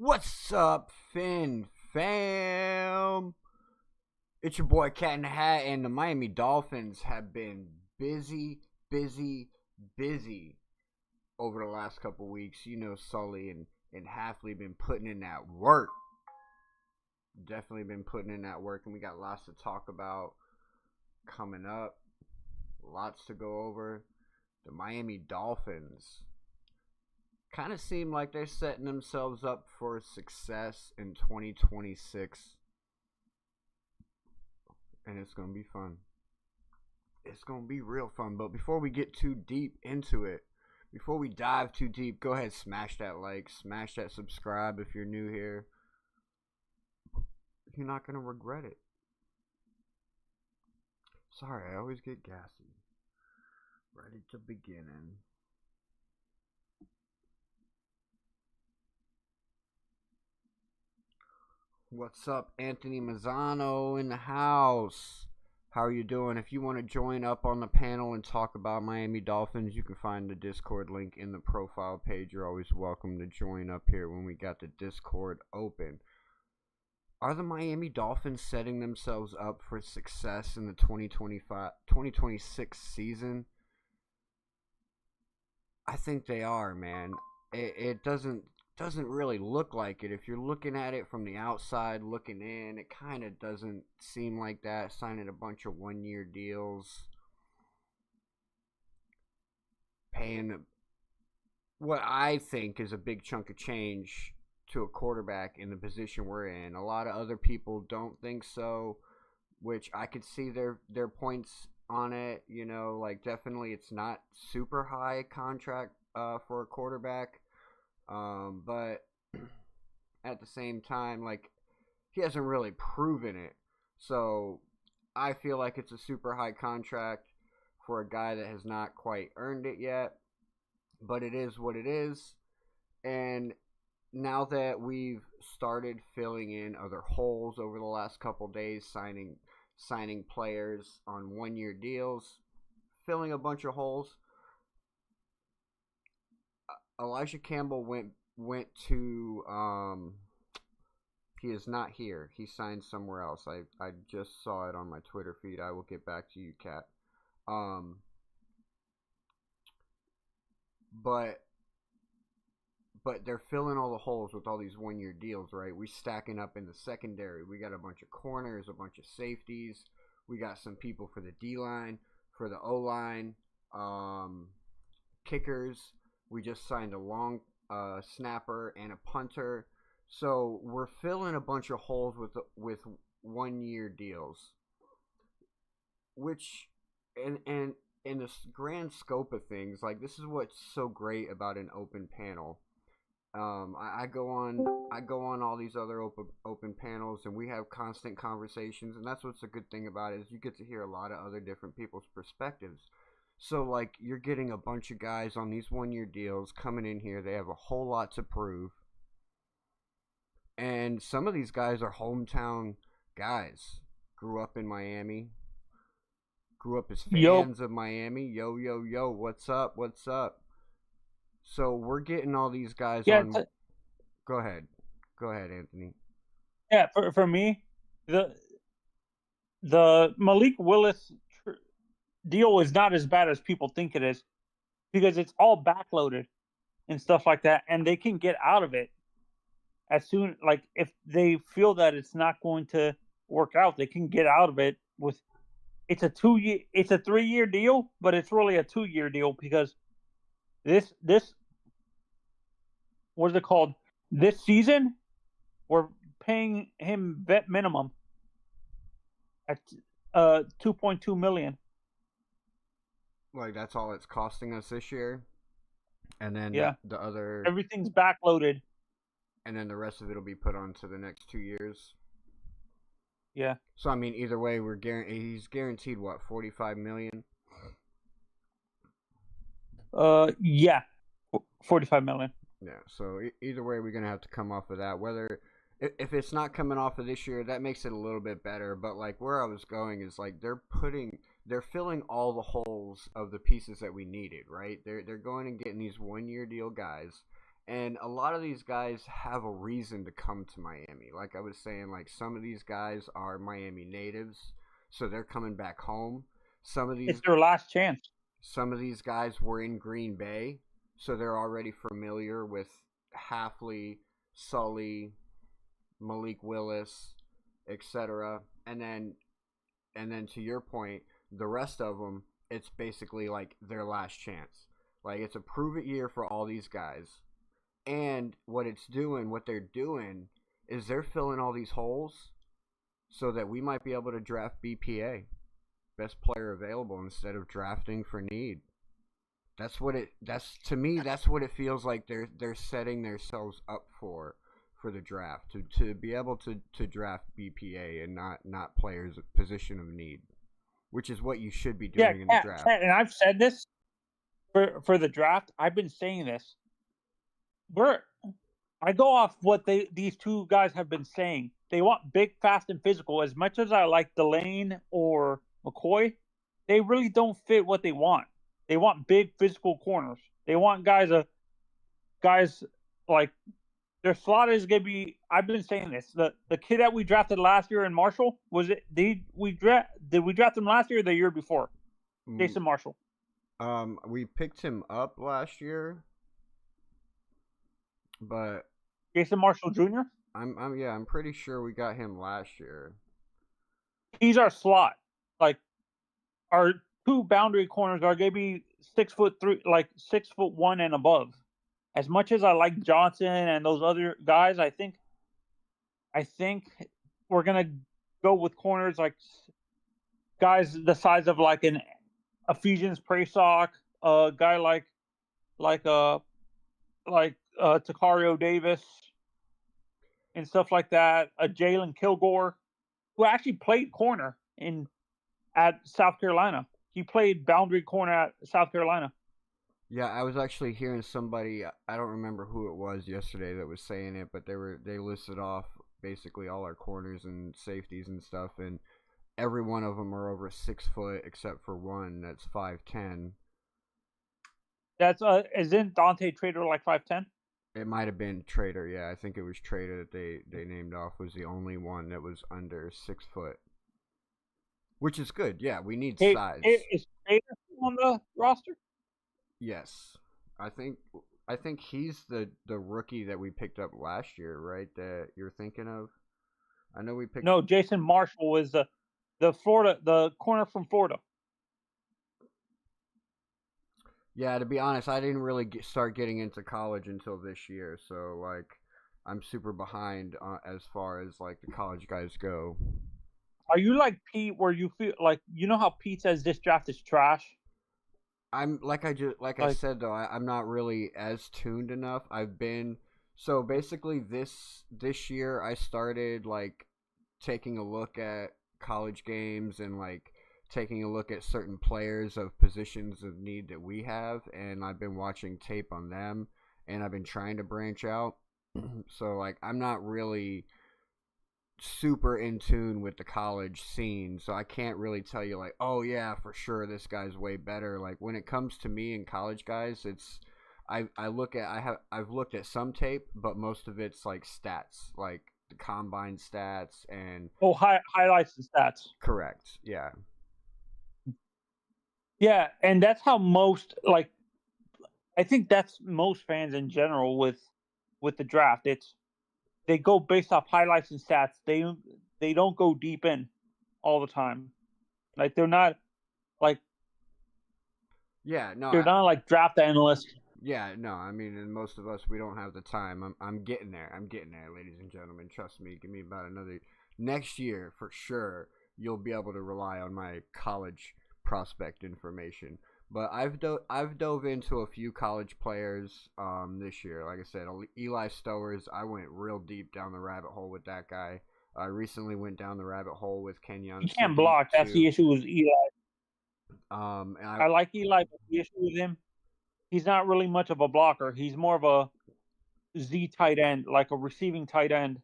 What's up, Finn fam? It's your boy Catndahat, and the Miami Dolphins have been busy, busy, busy over the last couple weeks. You know, Sully and Halfley been putting in that work. Definitely been putting in that work, and we got lots to talk about coming up. Lots to go over. The Miami Dolphins kind of seem like they're setting themselves up for success in 2026. And it's going to be fun. It's going to be real fun. But before we get too deep into it, before we dive too deep, go ahead, smash that like, smash that subscribe if you're new here. You're not going to regret it. Sorry, I always get gassy. Ready to begin. What's up, Anthony Mazzano in the house? How are you doing? If you want to join up on the panel and talk about Miami Dolphins, you can find the Discord link in the profile page. You're always welcome to join up here when we got the Discord open. Are the Miami Dolphins setting themselves up for success in the 2026 season? I think they are, man. It doesn't really look like it. If you're looking at it from the outside looking in, it kind of doesn't seem like that. Signing a bunch of one-year deals, paying what I think is a big chunk of change to a quarterback in the position we're in. A lot of other people don't think so, which I could see their points on it. You know, like definitely it's not super high contract for a quarterback. But at the same time, like, he hasn't really proven it. So I feel like it's a super high contract for a guy that has not quite earned it yet. But it is what it is. And now that we've started filling in other holes over the last couple days, signing players on one-year deals, filling a bunch of holes, Elijah Campbell went to he is not here. He signed somewhere else. I just saw it on my Twitter feed. I will get back to you, Kat. But they're filling all the holes with all these one-year deals, right? We stacking up in the secondary. We got a bunch of corners, a bunch of safeties. We got some people for the D-line, for the O-line, kickers. We just signed a long snapper and a punter. So we're filling a bunch of holes with one-year deals. Which, and in the grand scope of things, like, this is what's so great about an open panel. I go on all these other open panels, and we have constant conversations, and that's what's a good thing about it, is you get to hear a lot of other different people's perspectives. So, like, you're getting a bunch of guys on these one-year deals coming in here. They have a whole lot to prove. And some of these guys are hometown guys. Grew up in Miami. Grew up as fans of Miami. Yo, yo, yo, what's up? What's up? So, we're getting all these guys on... Go ahead. Go ahead, Anthony. Yeah, for me, the Malik Willis deal is not as bad as people think it is, because it's all backloaded and stuff like that, and they can get out of it as soon, like, if they feel that it's not going to work out, they can get out of it with. It's a 3-year deal, but it's really a 2-year deal, because this what's it called? This season, we're paying him vet minimum at $2.2 million. Like, that's all it's costing us this year, and then the other, everything's backloaded, and then the rest of it'll be put on to the next 2 years. Yeah. So I mean, either way, he's guaranteed what, $45 million? Yeah, $45 million. Yeah. So either way, we're gonna have to come off of that. Whether if it's not coming off of this year, that makes it a little bit better. But like, where I was going is, like, they're filling all the holes of the pieces that we needed, right? They're going and getting these one-year deal guys, And a lot of these guys have a reason to come to Miami. Like I was saying, like some of these guys are Miami natives, so they're coming back home. Some of It's these their last chance. some of these guys were in Green Bay, so they're already familiar with Halfley, Sully, Malik Willis, etc. And then to your point, the rest of them, it's basically like their last chance. Like it's a prove it year for all these guys. And what they're doing is they're filling all these holes so that we might be able to draft BPA, best player available, instead of drafting for need. That's to me that's what it feels like they're setting themselves up for the draft to be able to draft BPA and not players position of need, which is what you should be doing in the draft. And I've said this for the draft. I've been saying this. I go off what these two guys have been saying. They want big, fast, and physical. As much as I like Delane or McCoy, they really don't fit what they want. They want big, physical corners. They want guys like their slot is gonna be. I've been saying this. The kid that we drafted last year in Marshall, did we draft him last year or the year before? Jason Marshall. We picked him up last year, but Jason Marshall Jr. I'm pretty sure we got him last year. He's our slot. Like our two boundary corners are gonna be 6'3", like 6'1" and above. As much as I like Johnson and those other guys, I think we're gonna go with corners like guys the size of like an Ephesians Prasock, a guy like Takario Davis and stuff like that. A Jalen Kilgore, who actually played corner at South Carolina. He played boundary corner at South Carolina. Yeah, I was actually hearing somebody, I don't remember who it was yesterday that was saying it, but they listed off basically all our corners and safeties and stuff, and every one of them are over 6 foot except for one that's 5'10". That's isn't Dante Trader like 5'10"? It might have been Trader, yeah. I think it was Trader that they named off was the only one that was under 6 foot. Which is good, yeah. We need size. Is Trader on the roster? Yes. I think he's the rookie that we picked up last year, right? That you're thinking of? I know we picked. No, Jason Marshall was the corner from Florida. Yeah, to be honest, I didn't really start getting into college until this year, so like I'm super behind as far as like the college guys go. Are you like Pete, where you feel like how Pete says this draft is trash? I'm I said though, I'm not really as tuned enough. So basically this year I started like taking a look at college games and like taking a look at certain players of positions of need that we have, and I've been watching tape on them, and I've been trying to branch out. So like I'm not really super in tune with the college scene, so I can't really tell you like, oh yeah, for sure this guy's way better. Like when it comes to me and college guys, it's I've looked at some tape, but most of it's like stats, like the combine stats and highlights and stats. Correct. Yeah. Yeah, and that's how most I think that's most fans in general with the draft. They go based off highlights and stats. They don't go deep in all the time. Like they're not like they're not like draft analysts. Yeah, no, I mean, and most of us, we don't have the time. I'm getting there. I'm getting there, ladies and gentlemen. Trust me. Give me about another next year for sure. You'll be able to rely on my college prospect information. But I've dove into a few college players this year. Like I said, Eli Stowers. I went real deep down the rabbit hole with that guy. I recently went down the rabbit hole with Kenyon. He can't block. That's the issue with Eli. I like Eli, but the issue with him, he's not really much of a blocker. He's more of a Z tight end, like a receiving tight end,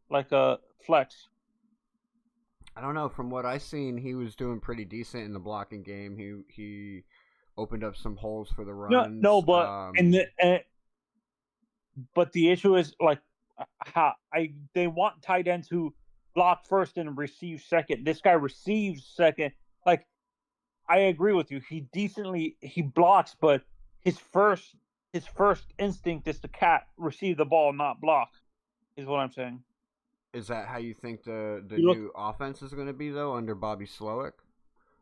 like a flex. I don't know. From what I seen, he was doing pretty decent in the blocking game. He opened up some holes for the runs. No, but But the issue is like how they want tight ends who block first and receive second. This guy receives second. Like I agree with you. He blocks, but his first instinct is to receive the ball, not block. Is what I'm saying. Is that how you think the You look. new offense is going to be though under Bobby Slowick?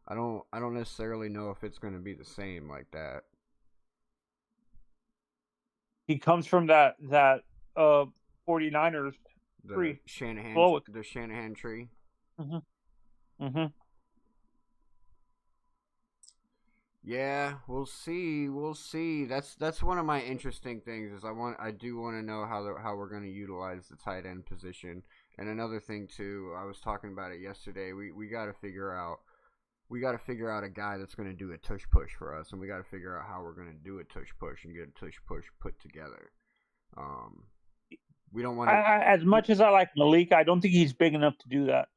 I don't necessarily know if it's going to be the same like that. He comes from that 49ers The tree. Slowick. The Shanahan tree. Mhm. Mhm. Yeah, we'll see. We'll see. That's one of my interesting things is I do want to know how we're going to utilize the tight end position. And another thing too, I was talking about it yesterday. We got to figure out a guy that's going to do a tush push for us, and we got to figure out how we're going to do a tush push and get a tush push put together. Um, we don't want to. As much as I like Malik, I don't think he's big enough to do that.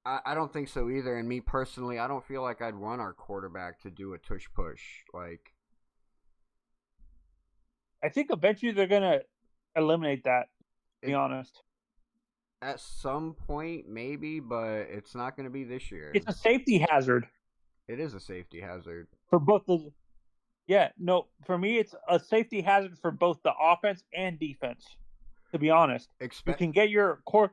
I don't think so either. And me personally, I don't feel like I'd want our quarterback to do a tush push. Like, I think eventually they're gonna eliminate that. To be honest, at some point, maybe, but it's not going to be this year. it's a safety hazard. It is a safety hazard For both the. Yeah, no, for me, it's a safety hazard for both the offense and defense. To be honest, you can get your core.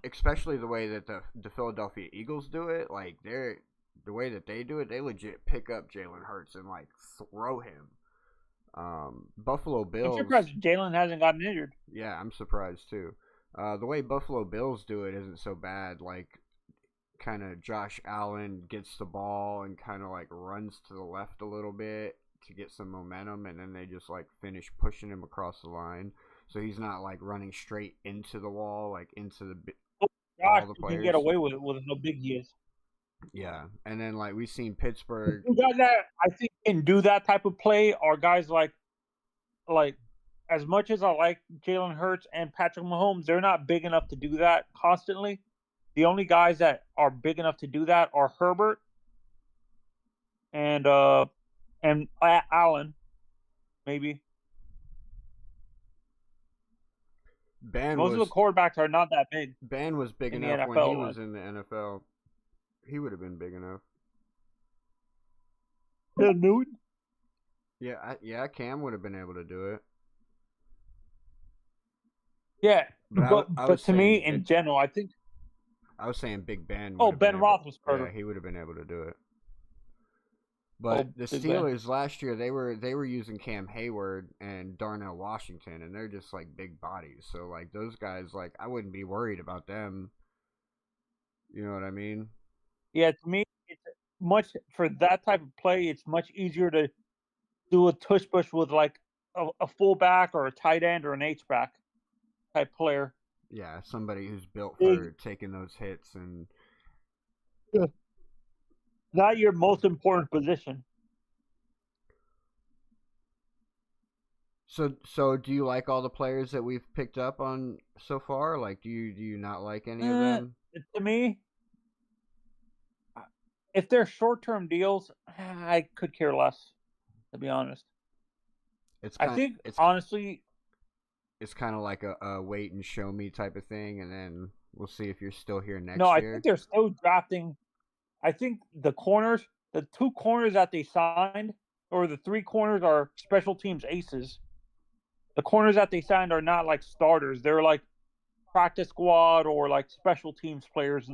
Especially the way that the Philadelphia Eagles do it, like the way that they do it, they legit pick up Jalen Hurts and like throw him. Buffalo Bills. I'm surprised Jalen hasn't gotten injured. Yeah, I'm surprised too. The way Buffalo Bills do it isn't so bad. Like, kind of Josh Allen gets the ball and kind of like runs to the left a little bit to get some momentum, and then they just like finish pushing him across the line. So he's not like running straight into the wall, like into the Gosh, you can get away with it with how big he is. Yeah, and then like we've seen Pittsburgh. The guys that I think can do that type of play are guys like as much as I like Jalen Hurts and Patrick Mahomes, they're not big enough to do that constantly. The only guys that are big enough to do that are Herbert and Allen, maybe. Most of the quarterbacks are not that big. Ben was big enough when he was in the NFL. He would have been big enough. Newton? Yeah, Cam would have been able to do it. Yeah, but to me, in general, I think I was saying Big Ben. Ben Roethlisberger. Yeah, he would have been able to do it. But the Steelers last year, they were using Cam Hayward and Darnell Washington, and they're just like big bodies. So like those guys, like I wouldn't be worried about them. You know what I mean? Yeah, to me, it's much for that type of play. It's much easier to do a tush push with like a fullback or a tight end or an H back type player. Yeah, somebody who's built for taking those hits and. Yeah. Not your most important position. So do you like all the players that we've picked up on so far? Like, do you not like any of them? To me, if they're short-term deals, I could care less. To be honest, honestly, it's kind of like a wait and show me type of thing, and then we'll see if you're still here next year. No, I think they're still drafting. I think the two corners that they signed, or the three corners are special teams aces. The corners that they signed are not like starters. They're like practice squad or like special teams players.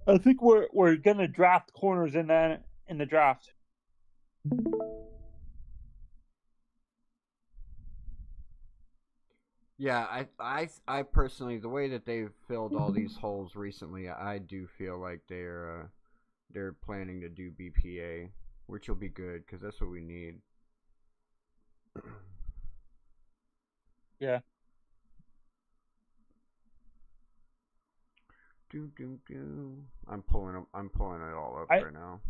I think we're gonna draft corners in the draft. Yeah, I personally, the way that they've filled all these holes recently, I do feel like they're planning to do BPA, which will be good because that's what we need. Yeah. I'm pulling it all up right now.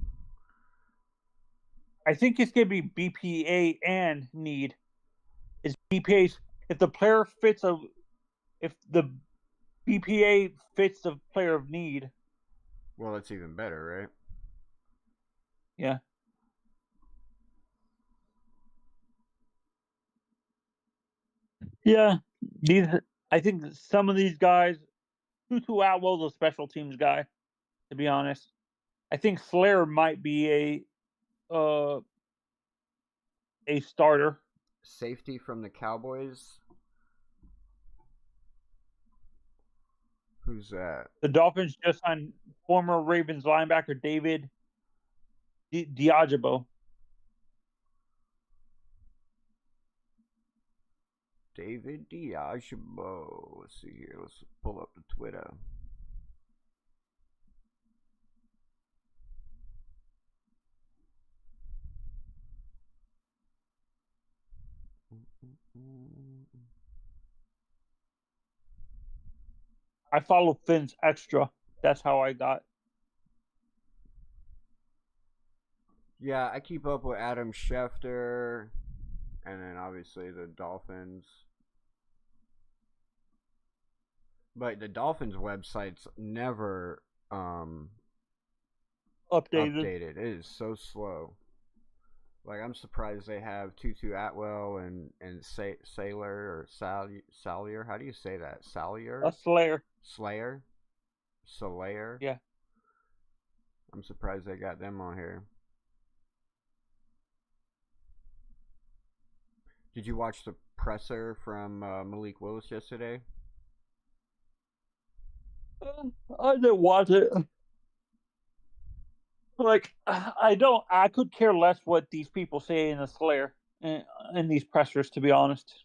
I think it's gonna be BPA and need. Is BPA's if the player fits if the BPA fits the player of need. Well, that's even better, right? Yeah. Yeah, these. I think that some of these guys, Tutu Atwell's a special teams guy. To be honest, I think Slayer might be uh a starter. Safety from the Cowboys. Who's that? The Dolphins just signed former Ravens linebacker David Diagebo. David Diagebo. Let's see here. Let's pull up the Twitter. I follow Finn's Extra. That's how I got. Yeah, I keep up with Adam Schefter, and then obviously the Dolphins. But the Dolphins website's never updated. It is so slow. Like, I'm surprised they have Tutu Atwell and Sailor or Salier. How do you say that? Salier? A Slayer. Slayer? Slayer? Yeah. I'm surprised they got them on here. Did you watch the presser from Malik Willis yesterday? I didn't watch it. Like, I could care less what these people say in the Slayer in these pressers, to be honest.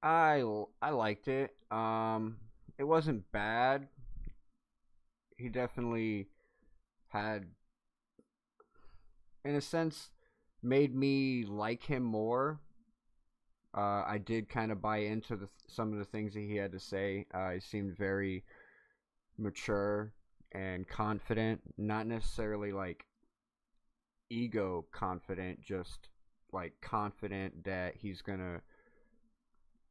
I liked it. It wasn't bad. He definitely had, in a sense, made me like him more. I did kind of buy into some of the things that he had to say. He seemed very mature and confident, not necessarily like ego confident, just like confident that he's gonna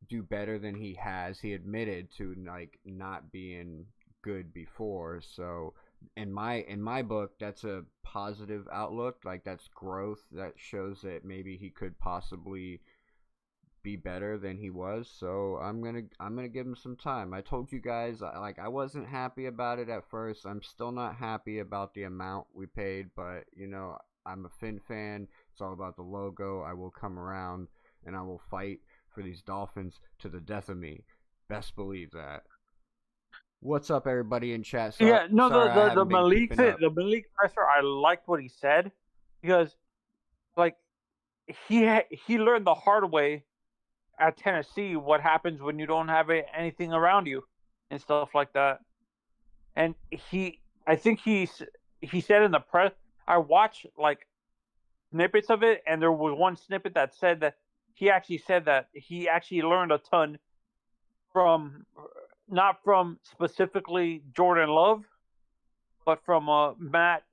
do better than he has. He admitted to like not being good before, so in my book, that's a positive outlook. Like, that's growth. That shows that maybe he could possibly be better than he was. So I'm gonna give him some time. I told you guys, I wasn't happy about it at first. I'm still not happy about the amount we paid, but I'm a Finn fan. It's all about the logo. I will come around and I will fight for these Dolphins to the death of me. Best believe that. What's up, everybody in chat? Yeah, no, Sorry I the haven't been Malik keeping up. the Malik presser, I liked what he said because, like, he learned the hard way at Tennessee what happens when you don't have anything around you and stuff like that. And I think he said in the press. I watched like snippets of it, and there was one snippet that said that he actually said that he actually learned a ton from, not from specifically Jordan Love, but from Matt,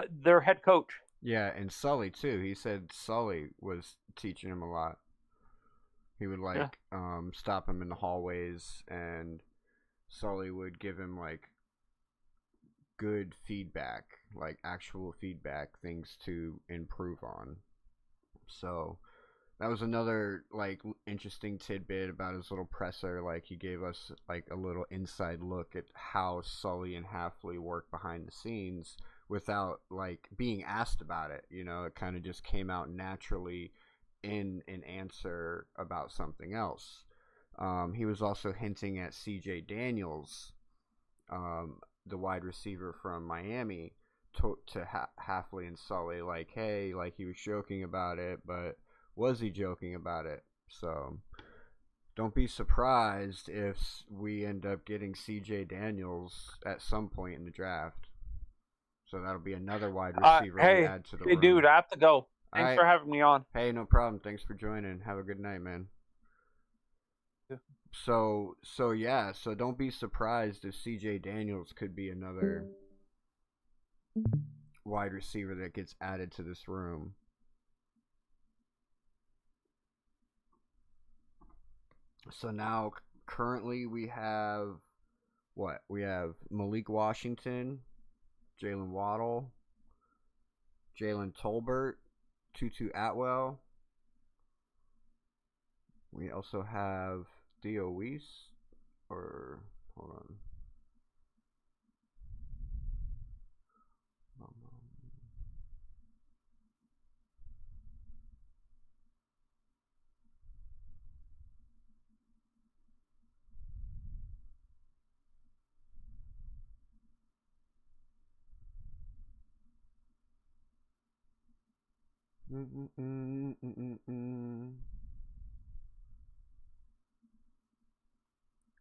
their head coach. Yeah, and Sully too. He said Sully was teaching him a lot. He would stop him in the hallways, and Sully would give him like good feedback, like actual feedback, things to improve on. So that was another like interesting tidbit about his little presser. Like, he gave us like a little inside look at how Sully and Halfley work behind the scenes without like being asked about it. It kind of just came out naturally in an answer about something else. He was also hinting at CJ Daniels, the wide receiver from Miami, to Halfley and Sully, like, hey, like, he was joking about it, but was he joking about it? So don't be surprised if we end up getting CJ Daniels at some point in the draft. So that'll be another wide receiver we add to the room. Hey, dude, I have to go. Thanks right. for having me on. Hey, no problem. Thanks for joining. Have a good night, man. Yeah. So don't be surprised if CJ Daniels could be another wide receiver that gets added to this room. So now currently we have what? We have Malik Washington, Jalen Waddle, Jalen Tolbert, Tutu Atwell, We also have Theo Weiss, or hold on.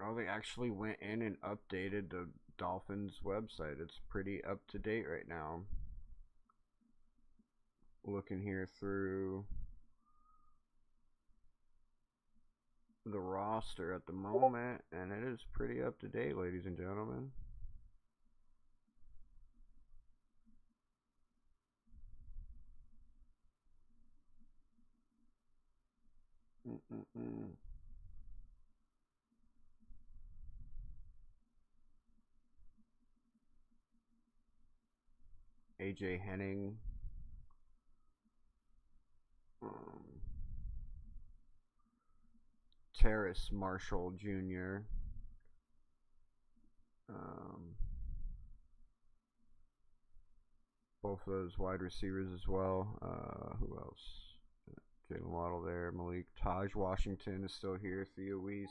Oh, they actually went in and updated the Dolphins website. It's pretty up to date right now. Looking here through the roster at the moment, and it is pretty up to date, ladies and gentlemen. AJ Henning, um, Terrace Marshall Jr., um, both those wide receivers as well. Who else? Jalen Waddle there. Malik. Taj Washington is still here. Theo Weiss.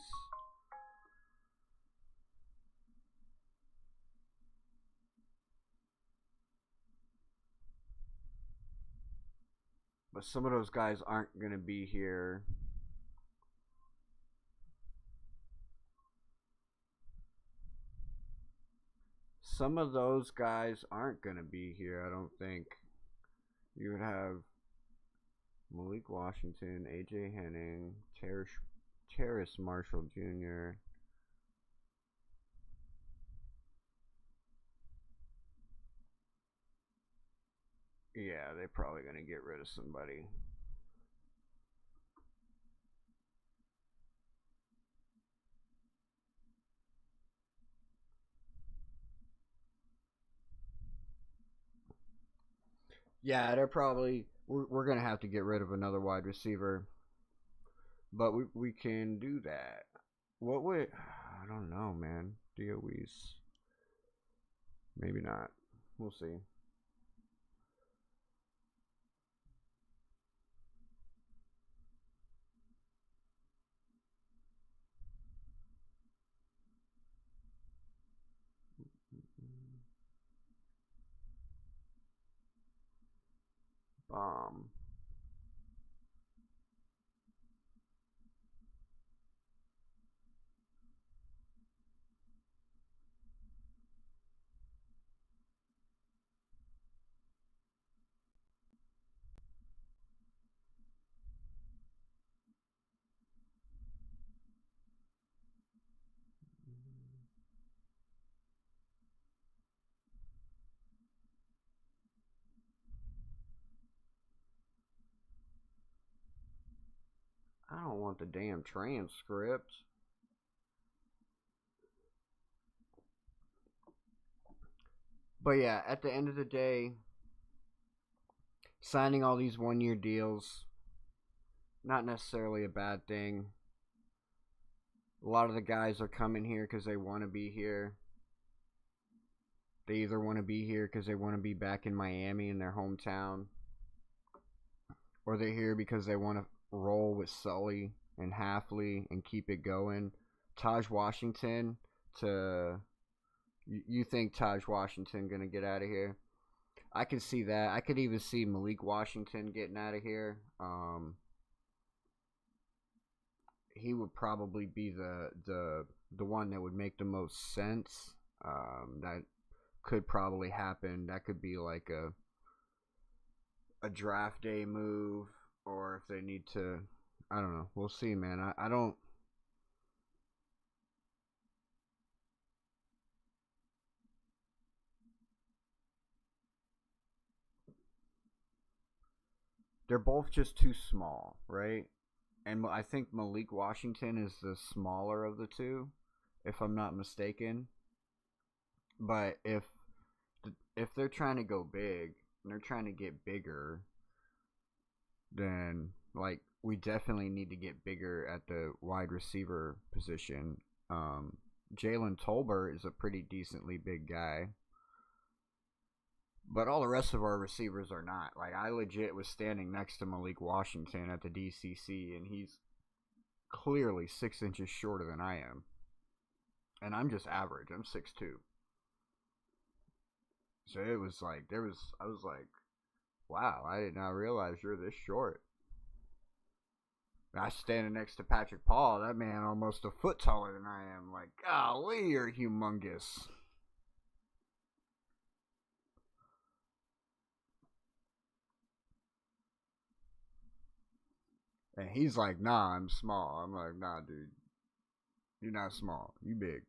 But some of those guys aren't going to be here. Some of those guys aren't going to be here, I don't think. You would have Malik Washington, AJ Henning, Terrace Marshall Jr. Yeah, they're probably going to get rid of somebody. Yeah, they're probably we're gonna have to get rid of another wide receiver, but we can do that. What would I don't know, man. DOE's maybe not. We'll see. Bomb. I don't want the damn transcript. But yeah, at the end of the day, signing all these 1 year deals, not necessarily a bad thing. A lot of the guys are coming here because they want to be here. They either want to be here because they want to be back in Miami in their hometown, or they're here because they want to roll with Sully and Halfley and keep it going. Taj Washington to you think Taj Washington gonna get out of here? I can see that. I could even see Malik Washington getting out of here. He would probably be the one that would make the most sense. That could probably happen. That could be like a draft day move, or if they need to, I don't know. We'll see, man. I don't. They're both just too small, right? And I think Malik Washington is the smaller of the two, if I'm not mistaken. But if they're trying to go big and they're trying to get bigger, then like we definitely need to get bigger at the wide receiver position. Jalen Tolbert is a pretty decently big guy, but all the rest of our receivers are not. Like, I legit was standing next to Malik Washington at the DCC, and he's clearly 6 inches shorter than I am, and I'm just average. I'm 6'2". So it was like I was like, wow, I did not realize you're this short. I standing next to Patrick Paul, that man almost a foot taller than I am. Like, golly, you're humongous. And he's like, nah, I'm small. I'm like, nah, dude, you're not small. You big.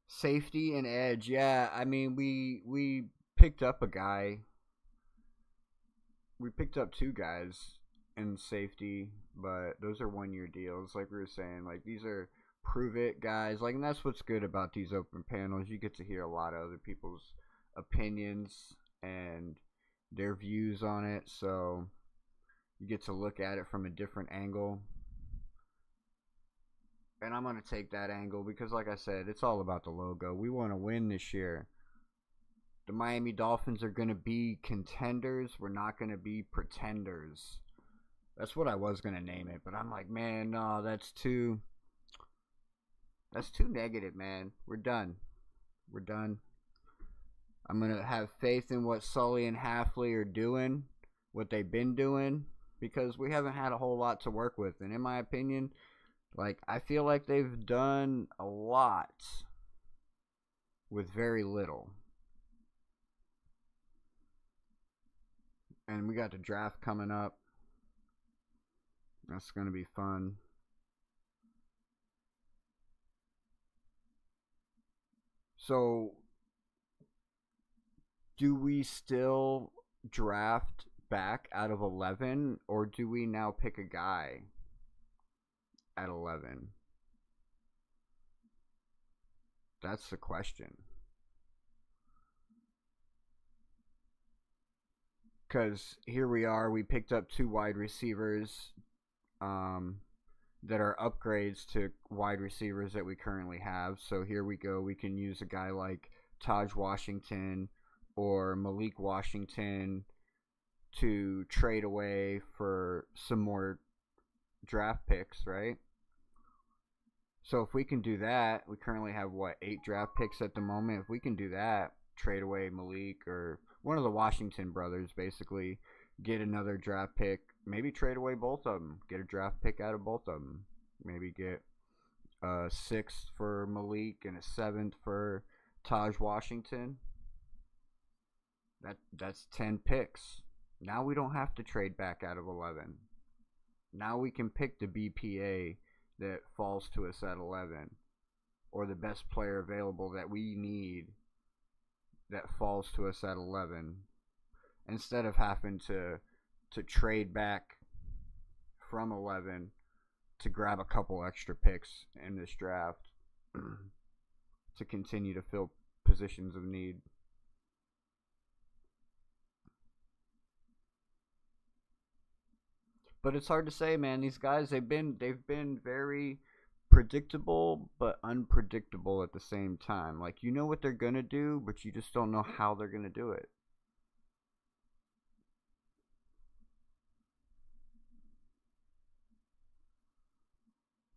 Safety and edge, yeah. I mean, we picked up a guy. We picked up two guys in safety, but those are 1 year deals. Like we were saying, like these are prove it guys. Like, and that's what's good about these open panels. You get to hear a lot of other people's opinions and their views on it. So you get to look at it from a different angle. And I'm going to take that angle because, like I said, it's all about the logo. We want to win this year. The Miami Dolphins are going to be contenders. We're not going to be pretenders. That's what I was going to name it. But I'm like, man, no, that's too negative, man. We're done. We're done. I'm going to have faith in what Sully and Halfley are doing, what they've been doing, because we haven't had a whole lot to work with. And in my opinion, like, I feel like they've done a lot with very little. And we got the draft coming up. That's going to be fun. So, do we still draft back out of 11, or do we now pick a guy at 11? That's the question. Because here we are, we picked up two wide receivers that are upgrades to wide receivers that we currently have. So here we go. We can use a guy like Taj Washington or Malik Washington to trade away for some more draft picks, right? So if we can do that, we currently have what, 8 draft picks at the moment. If we can do that, trade away Malik or one of the Washington brothers, basically get another draft pick, maybe trade away both of them, get a draft pick out of both of them, maybe get a 6th for Malik and a 7th for Taj Washington. That's 10 picks. Now we don't have to trade back out of 11. Now we can pick the BPA that falls to us at 11, or the best player available that we need that falls to us at 11, instead of having to trade back from 11 to grab a couple extra picks in this draft to continue to fill positions of need. But it's hard to say, man. These guys, they've been very predictable but unpredictable at the same time. Like, you know what they're gonna do, but you just don't know how they're gonna do it.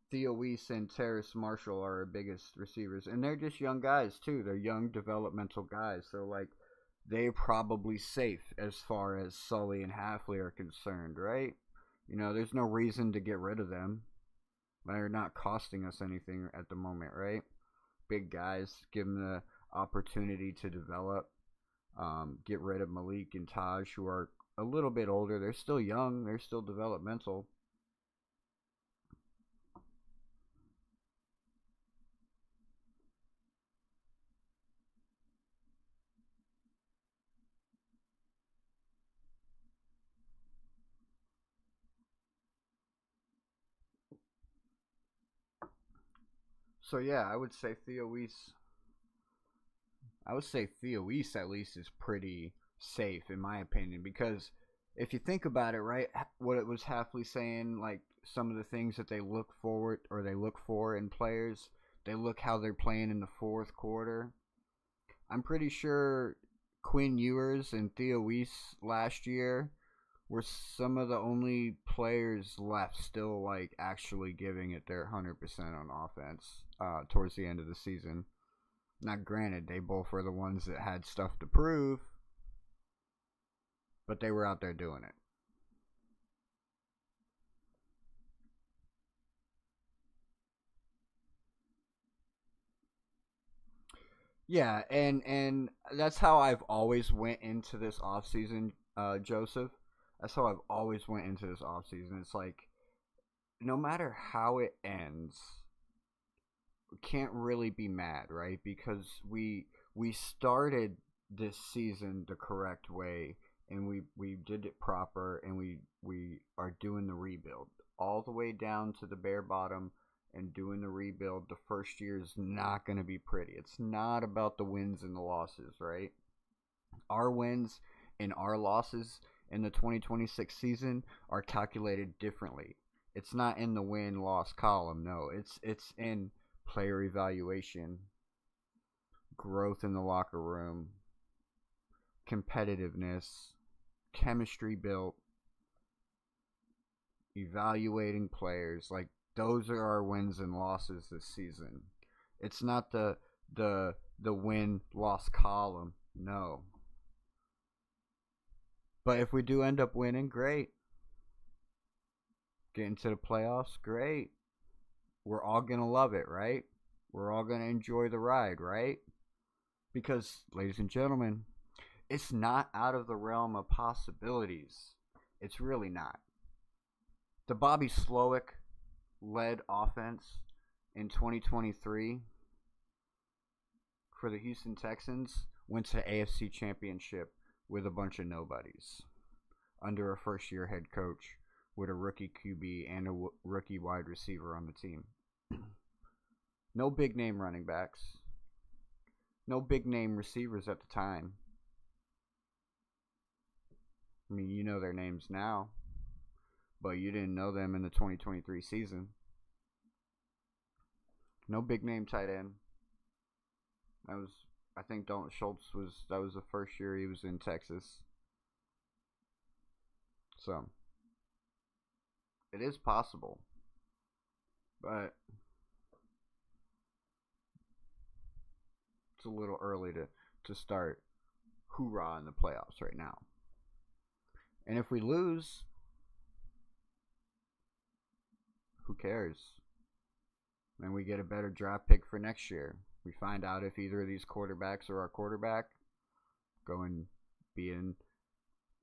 Theo Weiss and Terrace Marshall are our biggest receivers, and they're just young guys too. They're young developmental guys, so like they're probably safe as far as Sully and Halfley are concerned, right? You know, there's no reason to get rid of them. They're not costing us anything at the moment, right? Big guys, give them the opportunity to develop. Get rid of Malik and Taj, who are a little bit older. They're still young. They're still developmental. So yeah, I would say Theo Weiss. I would say Theo Weiss at least is pretty safe, in my opinion, because if you think about it, right, what it was Halfley saying, like some of the things that they look forward or they look for in players, they look how they're playing in the fourth quarter. I'm pretty sure Quinn Ewers and Theo Weiss last year were some of the only players left still like actually giving it their 100% on offense towards the end of the season. Now, granted, they both were the ones that had stuff to prove, but they were out there doing it. Yeah, and that's how I've always went into this offseason, Joseph. That's how I've always went into this offseason. It's like no matter how it ends, we can't really be mad, right? Because we started this season the correct way, and we did it proper, and we are doing the rebuild all the way down to the bare bottom and doing the rebuild. The first year is not going to be pretty. It's not about the wins and the losses, right? Our wins and our losses in the 2026 season are calculated differently. It's not in the win-loss column. No, it's in player evaluation, growth in the locker room, competitiveness, chemistry built, evaluating players. Like those are our wins and losses this season. It's not the win-loss column. No. But if we do end up winning, great. Getting to the playoffs, great. We're all going to love it, right? We're all going to enjoy the ride, right? Because, ladies and gentlemen, it's not out of the realm of possibilities. It's really not. The Bobby Slowick led offense in 2023 for the Houston Texans went to the AFC Championship with a bunch of nobodies under a first-year head coach with a rookie QB and a rookie wide receiver on the team. No big-name running backs. No big-name receivers at the time. I mean, you know their names now, but you didn't know them in the 2023 season. No big-name tight end. I think Dalton Schultz that was the first year he was in Texas. So, it is possible. But it's a little early to start hoorah in the playoffs right now. And if we lose, who cares? And we get a better draft pick for next year. We find out if either of these quarterbacks are our quarterback. Go and be in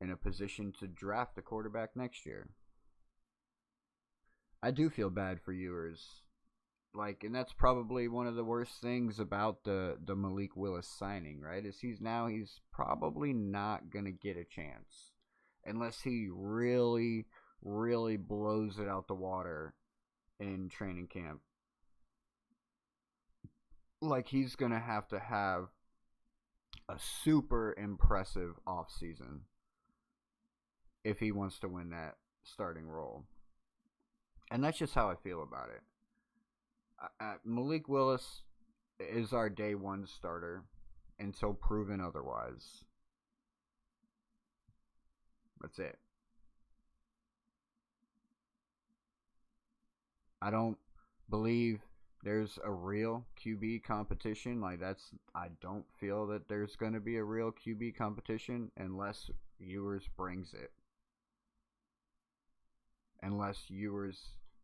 a position to draft a quarterback next year. I do feel bad for Ewers. Like, and that's probably one of the worst things about the Malik Willis signing, right? Is he's probably not gonna get a chance unless he really, really blows it out the water in training camp. Like, he's gonna have a super impressive offseason if he wants to win that starting role. And that's just how I feel about it. Malik Willis is our day one starter until proven otherwise. That's it. I don't believe there's a real QB competition. I don't feel that there's going to be a real QB competition unless Ewers brings it. Unless Ewers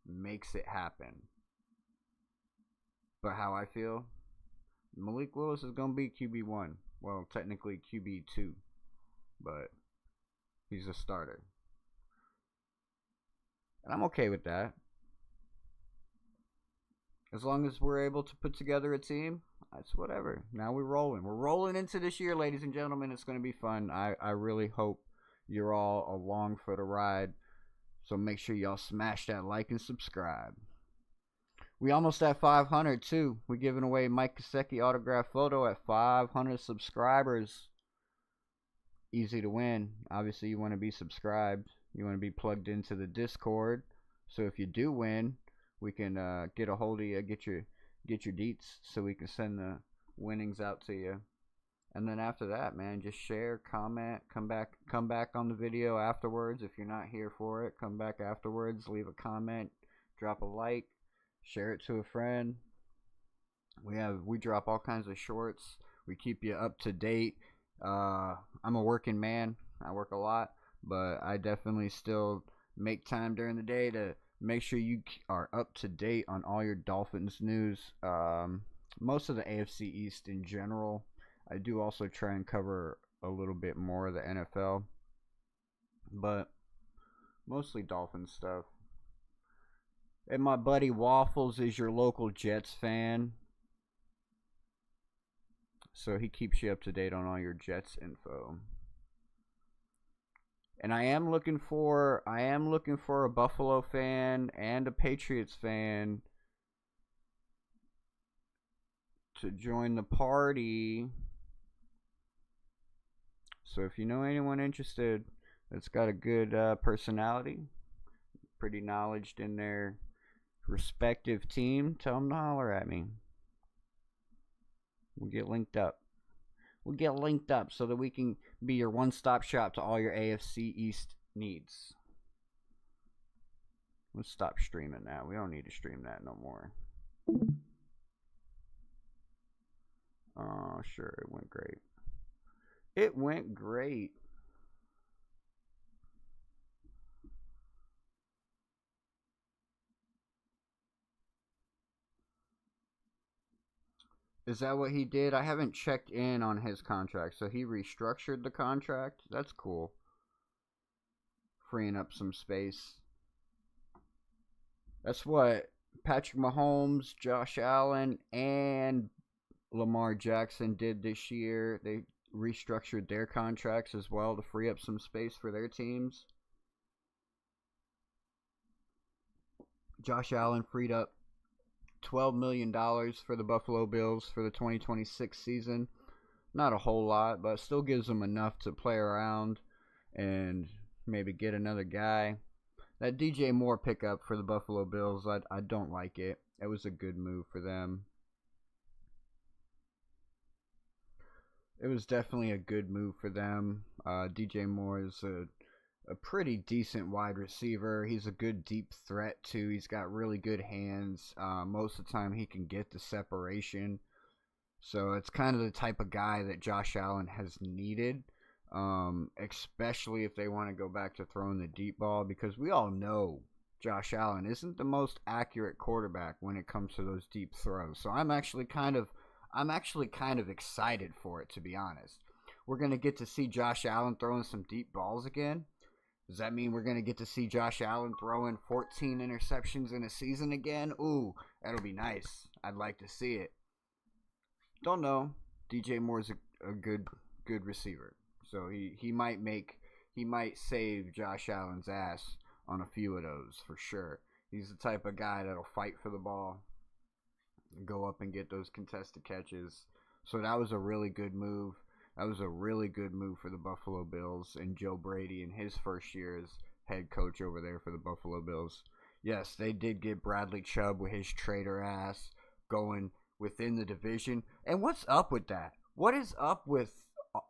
makes it happen. But how I feel, Malik Willis is going to be QB1. Well, technically QB2. But he's a starter. And I'm okay with that. As long as we're able to put together a team, that's whatever. Now we're rolling. We're rolling into this year, ladies and gentlemen. It's going to be fun. I really hope you're all along for the ride. So make sure y'all smash that like and subscribe. We almost at 500 too. We're giving away Mike Gesicki autograph photo at 500 subscribers. easy to win. Obviously, you want to be subscribed. You want to be plugged into the Discord. So if you do win, we can get a hold of you, get your deets, so we can send the winnings out to you. And then after that, man, just share, comment, come back on the video afterwards. If you're not here for it, come back afterwards, leave a comment, drop a like, share it to a friend. We drop all kinds of shorts. We keep you up to date. I'm a working man. I work a lot, but I definitely still make time during the day to make sure you are up to date on all your Dolphins news. Most of the AFC East in general. I do also try and cover a little bit more of the NFL, but mostly Dolphins stuff. And my buddy Waffles is your local Jets fan, so he keeps you up to date on all your Jets info. And I am looking for a Buffalo fan and a Patriots fan to join the party. So if you know anyone interested that's got a good personality, pretty knowledgeable in their respective team, tell them to holler at me. We'll get linked up. So that we can be your one-stop shop to all your AFC East needs. Let's stop streaming that. We don't need to stream that no more. Oh, sure, it went great. It went great. Is that what he did? I haven't checked in on his contract. So he restructured the contract? That's cool. Freeing up some space. That's what Patrick Mahomes, Josh Allen, and Lamar Jackson did this year. They restructured their contracts as well to free up some space for their teams. Josh Allen freed up $12 million for the Buffalo Bills for the 2026 season. Not a whole lot, but still gives them enough to play around and maybe get another guy. That DJ Moore pickup for the Buffalo Bills, I don't like it. It was a good move for them. It was definitely a good move for them. DJ Moore is a pretty decent wide receiver. He's a good deep threat too. He's got really good hands. Most of the time he can get the separation. So it's kind of the type of guy that Josh Allen has needed, especially if they want to go back to throwing the deep ball, because we all know Josh Allen isn't the most accurate quarterback when it comes to those deep throws. So I'm actually kind of excited for it, to be honest. We're going to get to see Josh Allen throwing some deep balls again. Does that mean we're going to get to see Josh Allen throwing 14 interceptions in a season again? Ooh, that'll be nice. I'd like to see it. Don't know. DJ Moore's a good receiver. So he might save Josh Allen's ass on a few of those for sure. He's the type of guy that'll fight for the ball, go up and get those contested catches. So that was a really good move. That was a really good move for the Buffalo Bills and Joe Brady in his first year as head coach over there for the Buffalo Bills. Yes, they did get Bradley Chubb with his traitor ass going within the division. And what's up with that? What is up with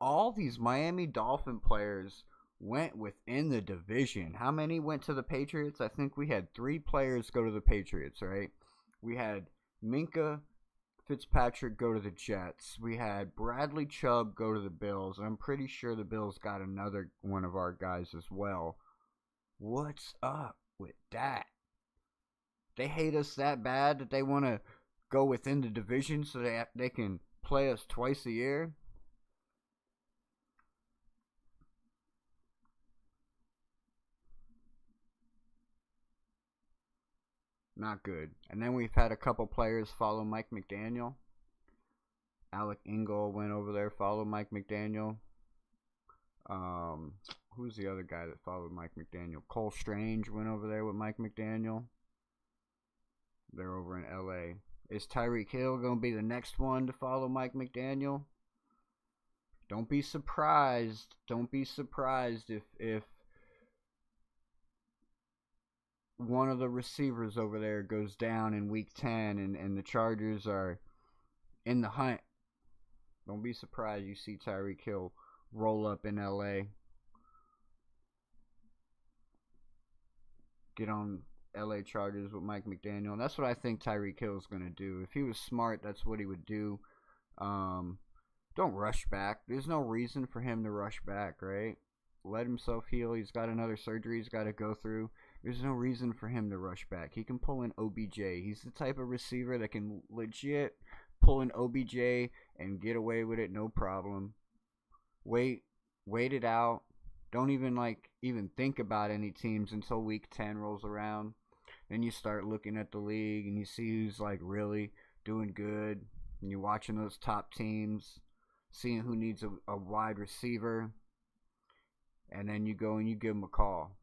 all these Miami Dolphin players went within the division? How many went to the Patriots? I think we had 3 players go to the Patriots, right? We had Minka Fitzpatrick go to the Jets. We had Bradley Chubb go to the Bills. I'm pretty sure the Bills got another one of our guys as well. What's up with that? They hate us that bad that they want to go within the division so they can play us twice a year? Not good. And then we've had a couple players follow Mike McDaniel. Alec Ingold went over there, followed Mike McDaniel. Who's the other guy that followed Mike McDaniel? Cole Strange went over there with Mike McDaniel. They're over in LA. Is Tyreek Hill going to be the next one to follow Mike McDaniel? Don't be surprised. Don't be surprised if one of the receivers over there goes down in week 10 and the Chargers are in the hunt. Don't be surprised you see Tyreek Hill roll up in LA. Get on LA Chargers with Mike McDaniel. And that's what I think Tyreek Hill is going to do. If he was smart, that's what he would do. Don't rush back. There's no reason for him to rush back, right? Let himself heal. He's got another surgery he's got to go through. There's no reason for him to rush back. He can pull in OBJ. He's the type of receiver that can legit pull in OBJ and get away with it, no problem. Wait it out. Don't even think about any teams until week 10 rolls around. Then you start looking at the league and you see who's really doing good. And you're watching those top teams, seeing who needs a wide receiver. And then you go and you give them a call,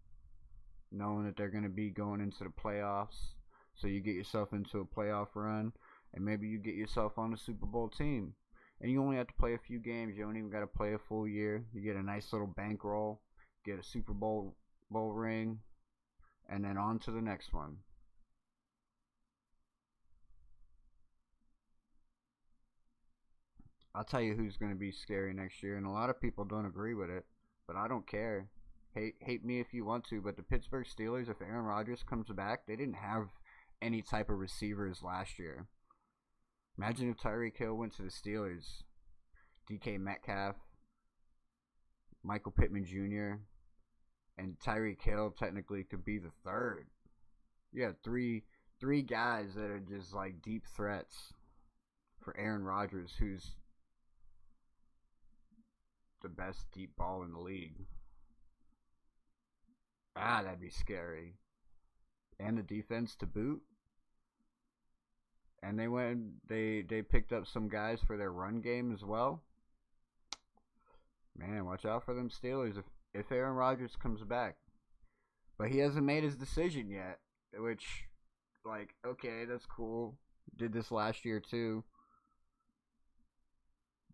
knowing that they're going to be going into the playoffs. So you get yourself into a playoff run, and maybe you get yourself on a Super Bowl team. And you only have to play a few games. You don't even got to play a full year. You get a nice little bankroll, get a Super Bowl ring, and then on to the next one. I'll tell you who's going to be scary next year, and a lot of people don't agree with it, but I don't care. Hate me if you want to, but the Pittsburgh Steelers, if Aaron Rodgers comes back, they didn't have any type of receivers last year. Imagine if Tyreek Hill went to the Steelers. DK Metcalf, Michael Pittman Jr., and Tyreek Hill technically could be the third. Yeah, three guys that are just deep threats for Aaron Rodgers, who's the best deep ball in the league. That'd be scary. And the defense to boot. And they picked up some guys for their run game as well. Man, watch out for them Steelers if Aaron Rodgers comes back. But he hasn't made his decision yet, which, okay, that's cool. Did this last year too.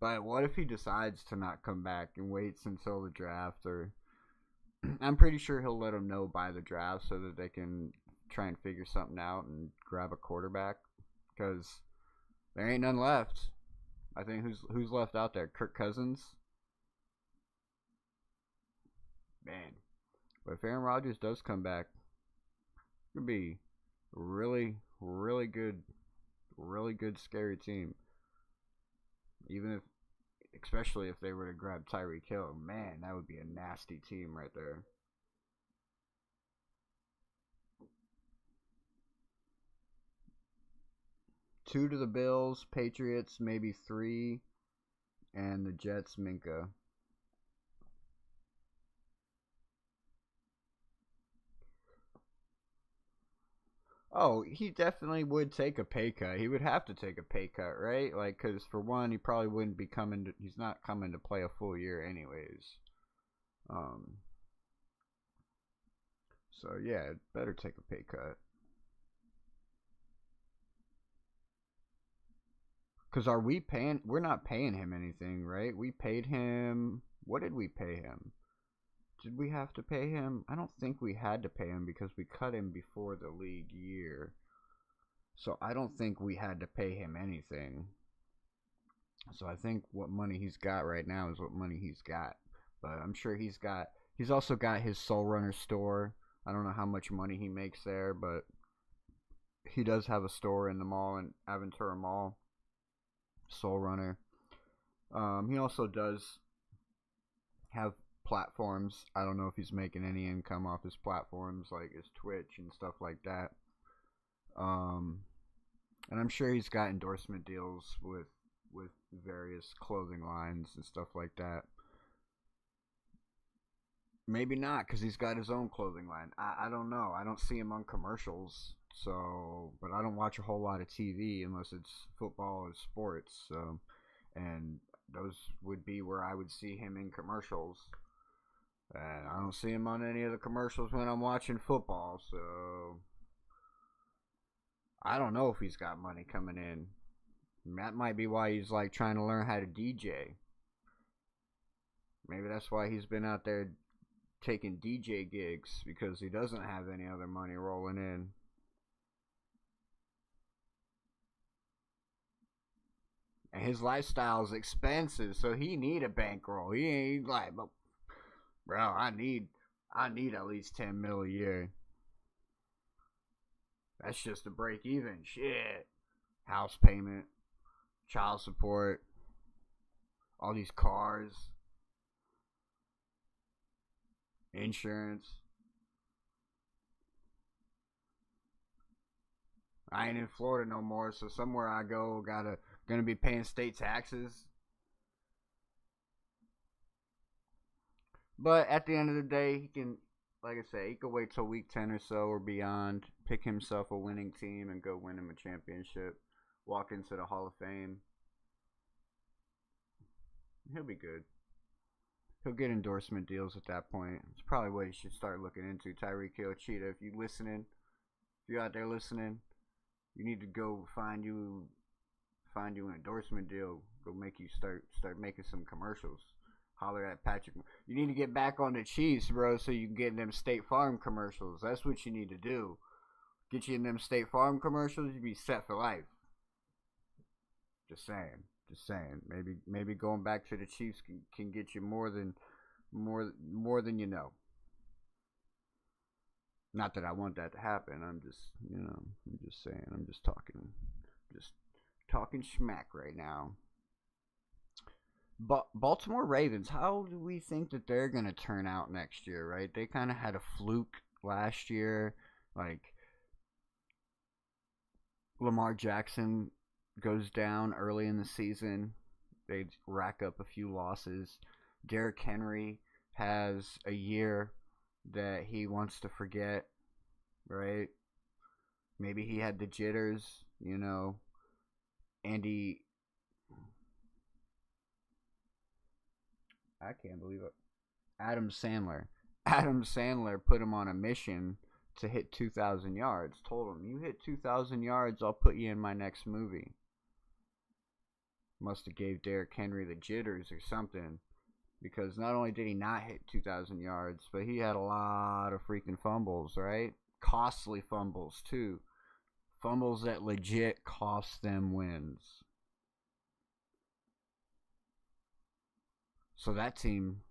But what if he decides to not come back and waits until the draft? Or I'm pretty sure he'll let them know by the draft so that they can try and figure something out and grab a quarterback. Because there ain't none left. I think who's left out there? Kirk Cousins? Man. But if Aaron Rodgers does come back, it could be a really, really good, scary team. Especially if they were to grab Tyreek Hill. Man, that would be a nasty team right there. 2 to the Bills, Patriots maybe 3, and the Jets Minka. Oh, he definitely would take a pay cut. He would have to take a pay cut, right? Because for one, he probably wouldn't be he's not coming to play a full year anyways. So yeah, better take a pay cut. Because we're not paying him anything, right? We paid him, what did we pay him? Did we have to pay him? I don't think we had to pay him because we cut him before the league year. So I don't think we had to pay him anything. So I think what money he's got right now is what money he's got. But I'm sure he's also got his Soul Runner store. I don't know how much money he makes there, but he does have a store in the mall, in Aventura Mall. Soul Runner. He also does have platforms. I don't know if he's making any income off his platforms, like his Twitch and stuff like that. And I'm sure he's got endorsement deals with various clothing lines and stuff like that. Maybe not, because he's got his own clothing line. I don't know. I don't see him on commercials. So, but I don't watch a whole lot of TV unless it's football or sports. And those would be where I would see him in commercials. And I don't see him on any of the commercials when I'm watching football. So, I don't know if he's got money coming in. That might be why he's trying to learn how to DJ. Maybe that's why he's been out there taking DJ gigs, because he doesn't have any other money rolling in. And his lifestyle is expensive, so he need a bankroll. He ain't like, bro, I need at least 10 mil a year. That's just to break even. Shit. House payment, child support, all these cars, insurance. I ain't in Florida no more, so somewhere I go, gonna be paying state taxes. But at the end of the day, he can, like I say, he could wait till week 10 or so or beyond, pick himself a winning team, and go win him a championship. Walk into the Hall of Fame. He'll be good. He'll get endorsement deals at that point. It's probably what he should start looking into. Tyreek Hill, Cheetah, if you listening, if you're out there listening, you need to go find you an endorsement deal. Go make you start making some commercials. Holler at Patrick. You need to get back on the Chiefs, bro, so you can get in them State Farm commercials. That's what you need to do. Get you in them State Farm commercials, you be set for life. Just saying. Maybe going back to the Chiefs can get you more than you know. Not that I want that to happen. I'm just saying. I'm just talking smack right now. But Baltimore Ravens, how do we think that they're going to turn out next year, right? They kind of had a fluke last year. Like, Lamar Jackson goes down early in the season. They rack up a few losses. Derrick Henry has a year that he wants to forget, right? Maybe he had the jitters, Andy, I can't believe it. Adam Sandler put him on a mission to hit 2,000 yards. Told him, you hit 2,000 yards, I'll put you in my next movie. Must have gave Derrick Henry the jitters or something, because not only did he not hit 2,000 yards, but he had a lot of freaking fumbles, right? Costly fumbles, too. Fumbles that legit cost them wins. So that team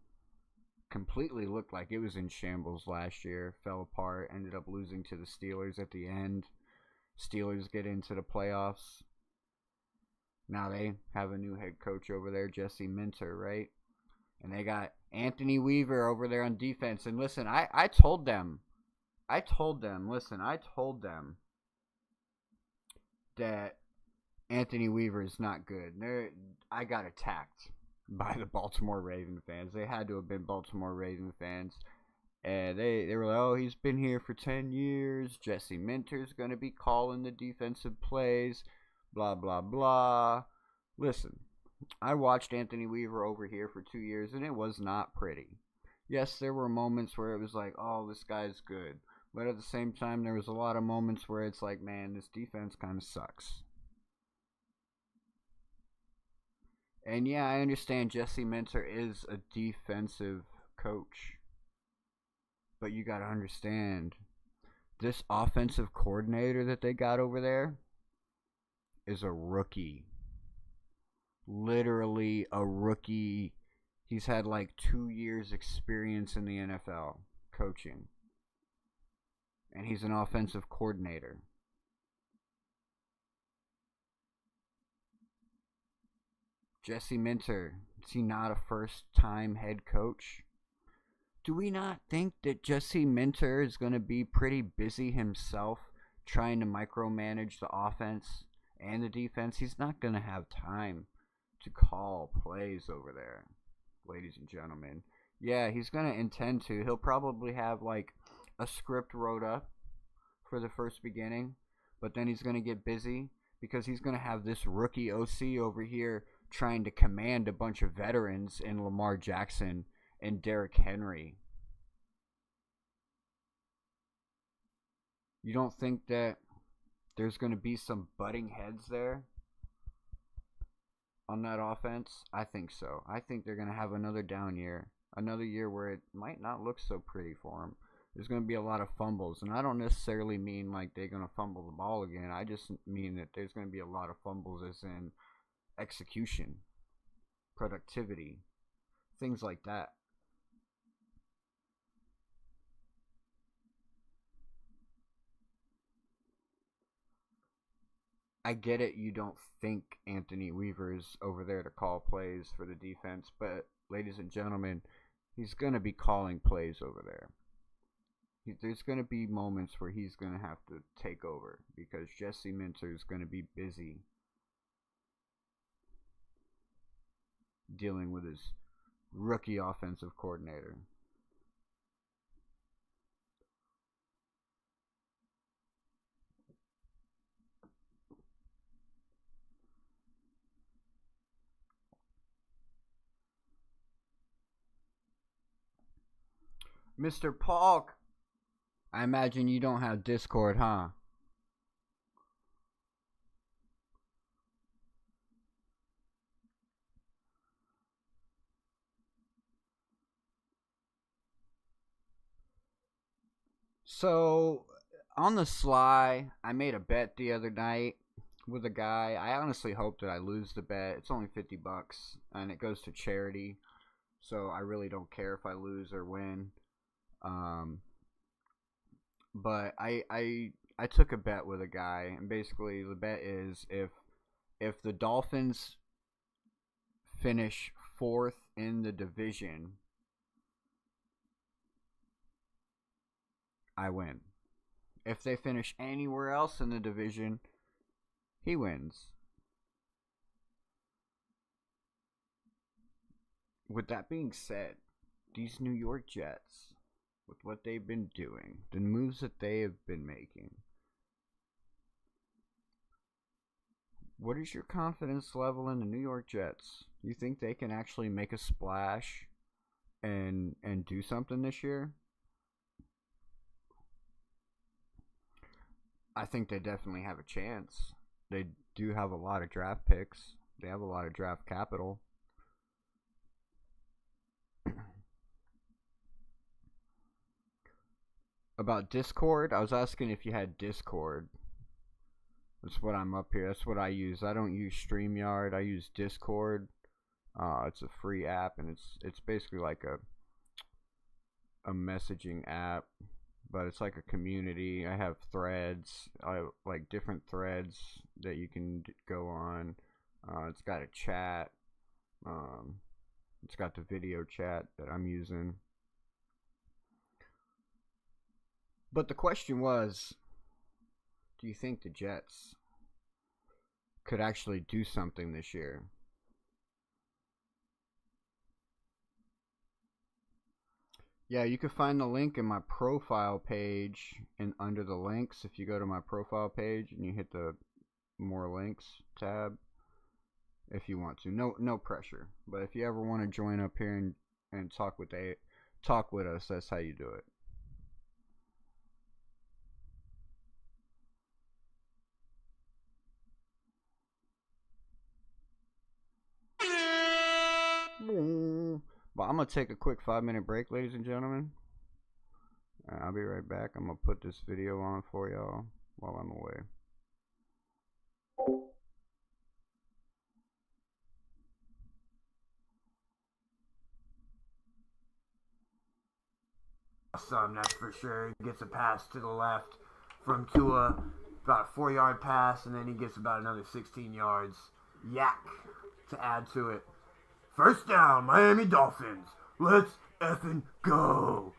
completely looked like it was in shambles last year. Fell apart. Ended up losing to the Steelers at the end. Steelers get into the playoffs. Now they have a new head coach over there, Jesse Minter, right? And they got Anthony Weaver over there on defense. And listen, I told them that Anthony Weaver is not good. I got attacked by the Baltimore Raven fans. They had to have been Baltimore Raven fans. And they were like, oh, he's been here for 10 years. Jesse Minter's going to be calling the defensive plays. Blah, blah, blah. Listen, I watched Anthony Weaver over here for 2 years, and it was not pretty. Yes, there were moments where it was like, oh, this guy's good. But at the same time, there was a lot of moments where it's like, man, this defense kind of sucks. And yeah, I understand Jesse Minter is a defensive coach. But you got to understand, this offensive coordinator that they got over there is a rookie. Literally a rookie. He's had like 2 years experience in the NFL coaching. And he's an offensive coordinator. Jesse Minter, is he not a first-time head coach? Do we not think that Jesse Minter is going to be pretty busy himself trying to micromanage the offense and the defense? He's not going to have time to call plays over there, ladies and gentlemen. Yeah, he's going to intend to. He'll probably have like a script wrote up for the first beginning, but then he's going to get busy because he's going to have this rookie OC over here trying to command a bunch of veterans in Lamar Jackson and Derrick Henry. You don't think that there's going to be some butting heads there? on that offense? I think so. I think they're going to have another down year. Another year where it might not look so pretty for them. There's going to be a lot of fumbles. And I don't necessarily mean like they're going to fumble the ball again. I just mean that there's going to be a lot of fumbles as in execution, productivity, things like that. I get it, you don't think Anthony Weaver's over there to call plays for the defense, but ladies and gentlemen, he's going to be calling plays over there. There's going to be moments where he's going to have to take over because Jesse Minter is going to be busy dealing with his rookie offensive coordinator. Mr. Polk, I imagine you don't have Discord, huh? So, on the sly, I made a bet the other night with a guy. I honestly hope that I lose the bet. It's only $50 and it goes to charity. So, I really don't care if I lose or win. But I took a bet with a guy, and basically the bet is if the Dolphins finish fourth in the division, I win. If they finish anywhere else in the division, he wins. With that being said, these New York Jets, with what they've been doing, the moves that they have been making, what is your confidence level in the New York Jets? Do you think they can actually make a splash and do something this year? I think they definitely have a chance. They do have a lot of draft picks. They have a lot of draft capital. About Discord, I was asking if you had Discord. That's what I'm up here. That's what I use. I don't use StreamYard. I use Discord. It's a free app, and it's basically like a messaging app, but it's like a community. I have threads. I like different threads that you can go on. It's got a chat. It's got the video chat that I'm using. But the question was, do you think the Jets could actually do something this year? Yeah, you can find the link in my profile page and under the links. If you go to my profile page and you hit the more links tab, if you want to. No pressure. But if you ever want to join up here and talk with us, that's how you do it. But I'm going to take a quick 5-minute break, ladies and gentlemen. I'll be right back. I'm going to put this video on for y'all while I'm away. Awesome, that's for sure. He gets a pass to the left from Tua, about a 4-yard pass, and then he gets about another 16 yards. Yak to add to it. First down, Miami Dolphins. Let's effing go.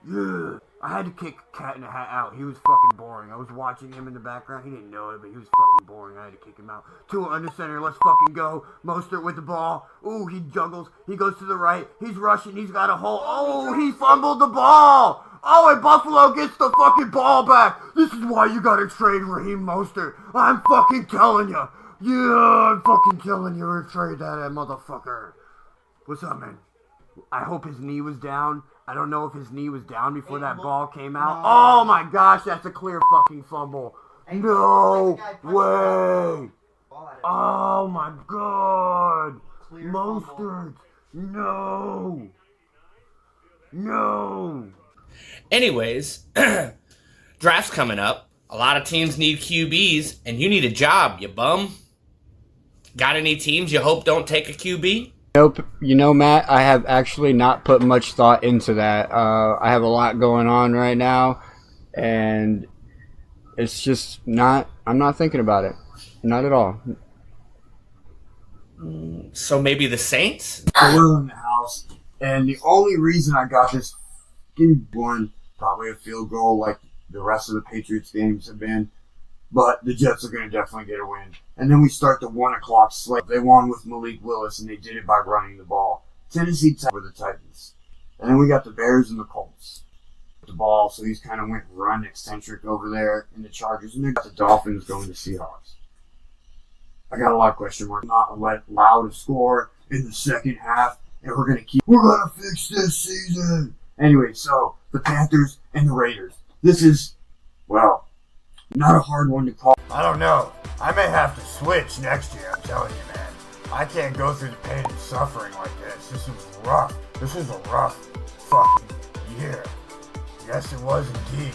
Yeah. I had to kick Catndahat out. He was fucking boring. I was watching him in the background. He didn't know it, but he was fucking boring. I had to kick him out. Tua under center. Let's fucking go. Mostert with the ball. Ooh, he juggles. He goes to the right. He's rushing. He's got a hole. Oh, he fumbled the ball. Oh, and Buffalo gets the fucking ball back. This is why you gotta trade Raheem Mostert. I'm fucking telling you. Yeah, I'm fucking telling you to trade that motherfucker. What's up, man? I hope his knee was down. I don't know if his knee was down before that ball came out. Oh my gosh, that's a clear fucking fumble. No way. Oh my God! Mostert! No! No! Anyways, draft's coming up. A lot of teams need QBs, and you need a job, you bum. Got any teams you hope don't take a QB? Nope. You know, Matt, I have actually not put much thought into that. I have a lot going on right now, and it's just not, I'm not thinking about it. Not at all. So maybe the Saints? We're in the house, and the only reason I got this one, probably a field goal like the rest of the Patriots games have been, but the Jets are going to definitely get a win. And then we start the 1 o'clock slate. They won with Malik Willis, and they did it by running the ball. Tennessee over the Titans. And then we got the Bears and the Colts. The ball, so he's kind of went run eccentric over there in the Chargers. And they got the Dolphins going to Seahawks. I got a lot of question marks. Not allowed to score in the second half, and we're going to fix this season. Anyway, so the Panthers and the Raiders. This is, well, not a hard one to call. I don't know. I may have to switch next year, I'm telling you, man. I can't go through the pain and suffering like this. This was rough. This was a rough fucking year. Yes, it was indeed.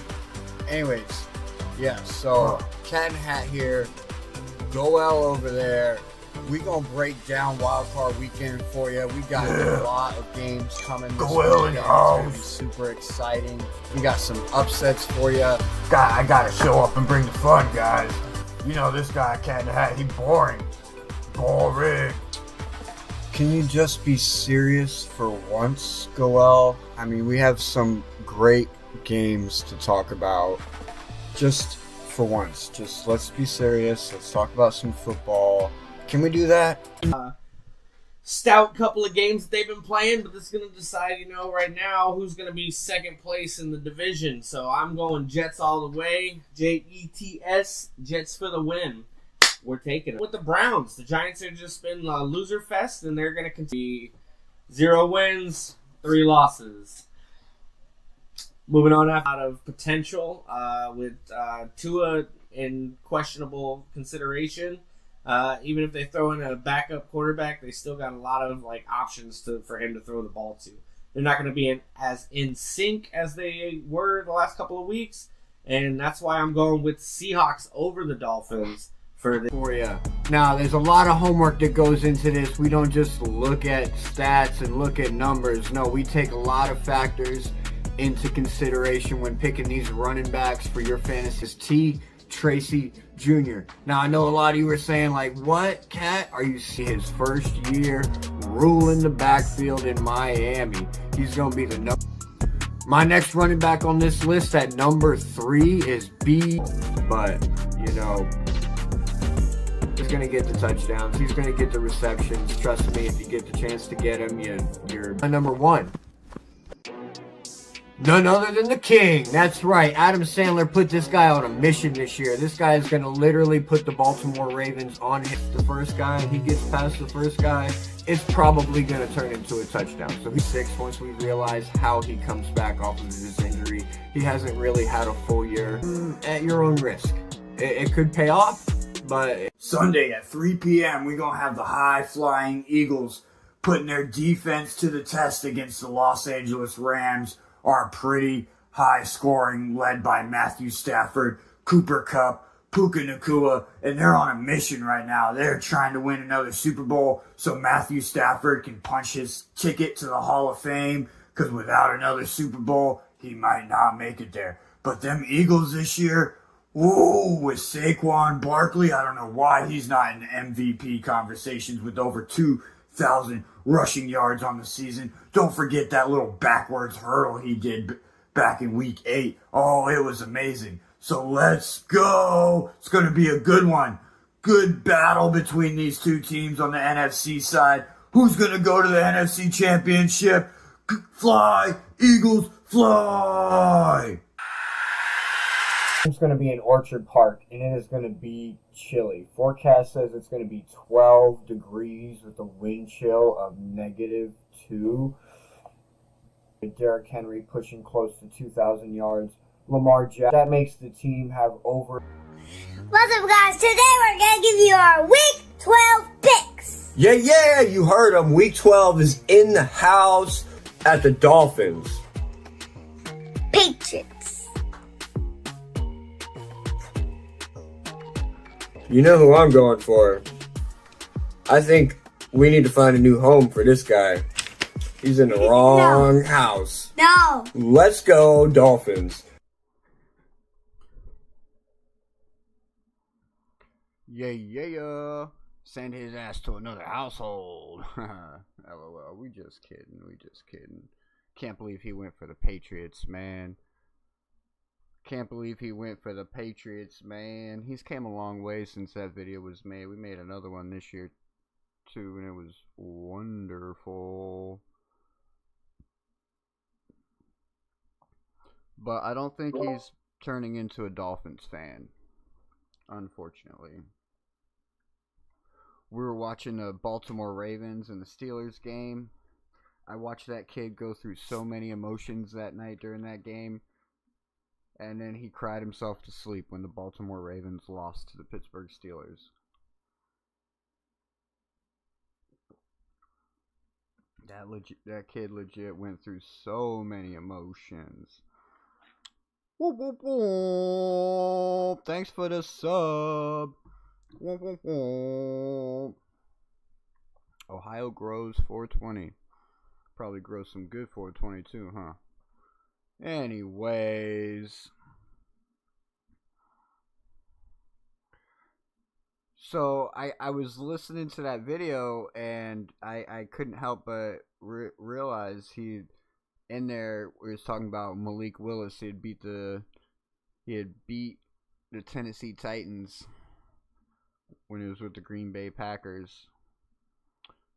Anyways, yeah, so Catndahat here. Goel over there. We gonna break down wildcard weekend for you. We got a lot of games coming. Goel in the house. It's gonna be super exciting. We got some upsets for you. I gotta show up and bring the fun, guys. You know this guy, Catndahat, he boring. Boring. Can you just be serious for once, Goel? I mean, we have some great games to talk about. Just for once, just let's be serious. Let's talk about some football. Can we do that? Stout couple of games that they've been playing, but this is going to decide, right now who's going to be second place in the division. So I'm going Jets all the way. Jets, Jets for the win. We're taking it. With the Browns, the Giants have just been a loser fest, and they're going to continue 0 wins, 3 losses. Moving on out of potential with Tua in questionable consideration. Even if they throw in a backup quarterback, they still got a lot of options for him to throw the ball to. They're not going to be as in sync as they were the last couple of weeks, and that's why I'm going with Seahawks over the Dolphins for you. Now, there's a lot of homework that goes into this. We don't just look at stats and look at numbers. No, we take a lot of factors into consideration when picking these running backs for your fantasies. T. Tracy Jr. Now, I know a lot of you were saying, what, Cat? Are you seeing his first year ruling the backfield in Miami? He's going to be the number. My next running back on this list at number 3 is B. But, he's going to get the touchdowns. He's going to get the receptions. Trust me, if you get the chance to get him, you're number 1. None other than the king. That's right. Adam Sandler put this guy on a mission this year. This guy is going to literally put the Baltimore Ravens on the first guy. He gets past the first guy. It's probably going to turn into a touchdown. So he's 6 once we realize how he comes back off of his injury. He hasn't really had a full year. At your own risk. It could pay off, but... Sunday at 3 p.m., we're going to have the high-flying Eagles putting their defense to the test against the Los Angeles Rams. Are pretty high scoring, led by Matthew Stafford, Cooper Kupp, Puka Nacua, and they're on a mission right now. They're trying to win another Super Bowl so Matthew Stafford can punch his ticket to the Hall of Fame, because without another Super Bowl, he might not make it there. But them Eagles this year, ooh, with Saquon Barkley, I don't know why he's not in MVP conversations with over 2,000 rushing yards on the season. Don't forget that little backwards hurdle he did back in week 8. Oh, it was amazing. So let's go. It's going to be a good one. Good battle between these two teams on the NFC side. Who's going to go to the NFC Championship? Fly, Eagles, fly. It's going to be in Orchard Park, and it is going to be chilly. Forecast says it's going to be 12 degrees with a wind chill of -2. Derrick Henry pushing close to 2,000 yards. Lamar Jackson. That makes the team have over What's up, guys? Today we're gonna give you our Week 12 picks. Yeah, you heard him. Week 12 is in the house at the Dolphins. Patriots. You know who I'm going for. I think we need to find a new home for this guy. He's in the wrong house. No. Let's go, Dolphins. Yeah. Send his ass to another household. LOL. We just kidding. Can't believe he went for the Patriots, man. He's came a long way since that video was made. We made another one this year, too, and it was wonderful. But I don't think he's turning into a Dolphins fan, unfortunately. We were watching the Baltimore Ravens and the Steelers game. I watched that kid go through so many emotions that night during that game. And then he cried himself to sleep when the Baltimore Ravens lost to the Pittsburgh Steelers. That kid legit went through so many emotions. Whoop, whoop, whoop. Thanks for the sub. Whoop, whoop, whoop. Ohio grows 420. Probably grows some good 420 too, huh? Anyways. So I was listening to that video and I couldn't help but realize he in there was talking about Malik Willis. He had beat the Tennessee Titans when he was with the Green Bay Packers.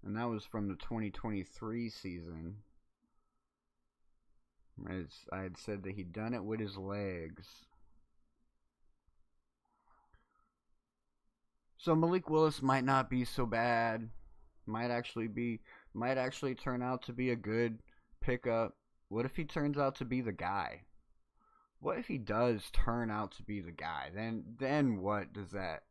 And that was from the 2023 season. I had said that he'd done it with his legs. So Malik Willis might not be so bad. Might actually turn out to be a good pickup. What if he turns out to be the guy? What if he does turn out to be the guy? Then what does that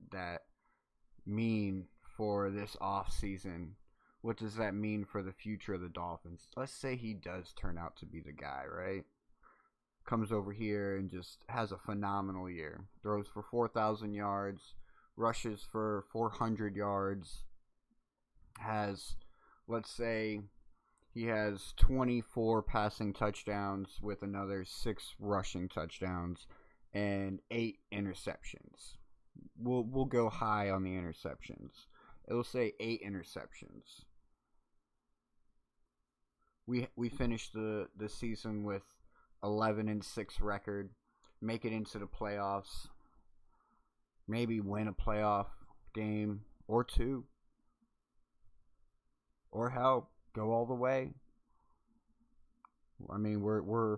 mean for this off season? What does that mean for the future of the Dolphins? Let's say he does turn out to be the guy, right? Comes over here and just has a phenomenal year. Throws for 4,000 yards, rushes for 400 yards. Let's say he has 24 passing touchdowns with another 6 rushing touchdowns and 8 interceptions. We'll go high on the interceptions. It'll say 8 interceptions. We finished the season with 11-6 record, make it into the playoffs, maybe win a playoff game or 2, or hell, go all the way. I mean, we're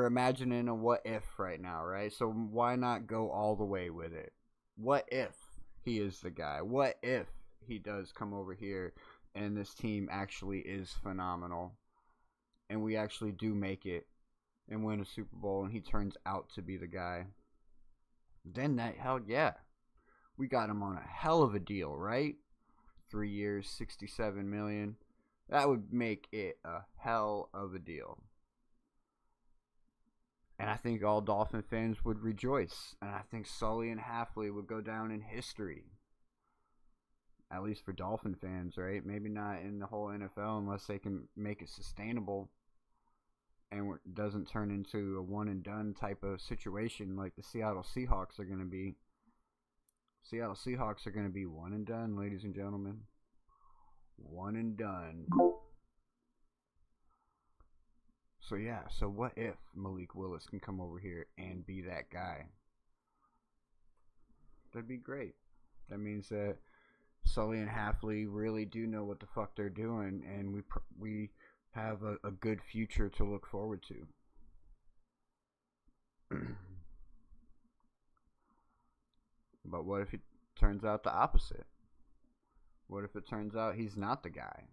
imagining a what if right now, right? So why not go all the way with it? What if he is the guy? What if he does come over here and this team actually is phenomenal and we actually do make it and win a Super Bowl and he turns out to be the guy? Then hell yeah, we got him on a hell of a deal, right? 3 years, $67 million. That would make it a hell of a deal. And I think all Dolphin fans would rejoice. And I think Sully and Halfley would go down in history. At least for Dolphin fans, right? Maybe not in the whole NFL unless they can make it sustainable and it doesn't turn into a one and done type of situation like the Seattle Seahawks are going to be. Seattle Seahawks are going to be one and done, ladies and gentlemen. One and done. So yeah, so what if Malik Willis can come over here and be that guy? That'd be great. That means that Sully and Halfley really do know what the fuck they're doing, and we have a good future to look forward to. But what if it turns out the opposite? What if it turns out he's not the guy?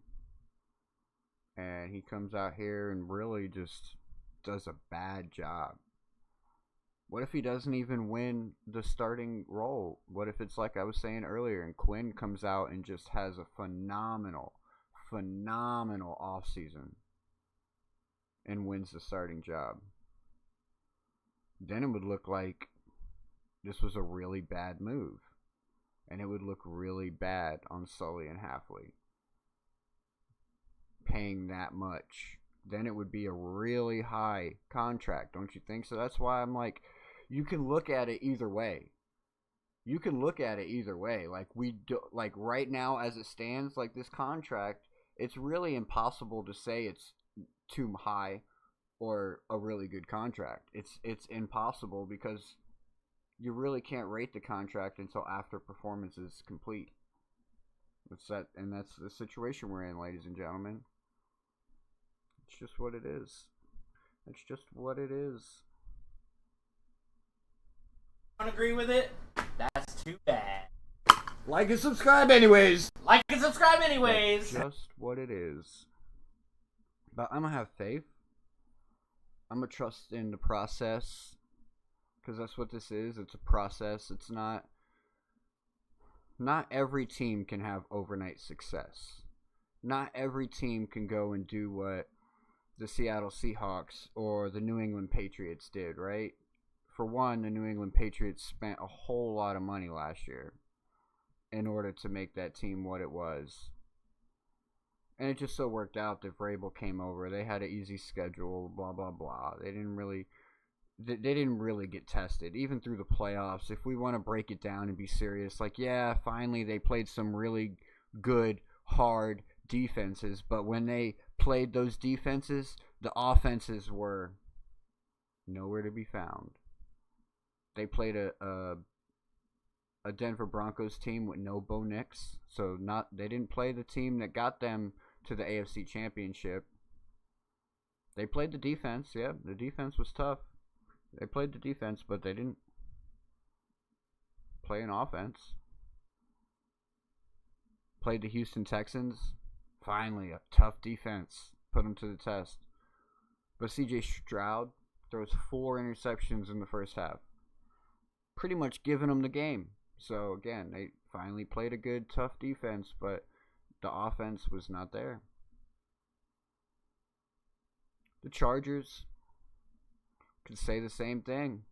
And he comes out here and really just does a bad job. What if he doesn't even win the starting role? What if it's like I was saying earlier and Quinn comes out and just has a phenomenal offseason and wins the starting job? Then it would look like this was a really bad move. And it would look really bad on Sully and Halfley. Paying that much. Then it would be a really high contract, don't you think? So that's why I'm like, you can look at it either way. Like right now as it stands, like this contract, it's really impossible to say it's too high or a really good contract. It's impossible because you really can't rate the contract until after performance is complete. That's the situation we're in, ladies and gentlemen. It's just what it is. It's just what it is. Don't agree with it? That's too bad. Like and subscribe anyways. Like and subscribe anyways. That's just what it is. But I'm gonna have faith. I'm gonna trust in the process. Because that's what this is. It's a process. It's not every team can have overnight success. Not every team can go and do what the Seattle Seahawks or the New England Patriots did, right? For one, the New England Patriots spent a whole lot of money last year in order to make that team what it was. And it just so worked out that Vrabel came over. They had an easy schedule, blah, blah, blah. They didn't really get tested, even through the playoffs. If we want to break it down and be serious, like, yeah, finally they played some really good, hard defenses. But when they played those defenses, the offenses were nowhere to be found. They played a Denver Broncos team with no Bo Nix, so they didn't play the team that got them to the AFC Championship. They played the defense. Yeah, the defense was tough. They played the defense, but they didn't play an offense. Played the Houston Texans. Finally, a tough defense. Put them to the test. But CJ Stroud throws 4 interceptions in the first half. Pretty much giving them the game. So, again, they finally played a good, tough defense, but the offense was not there. The Chargers could say the same thing.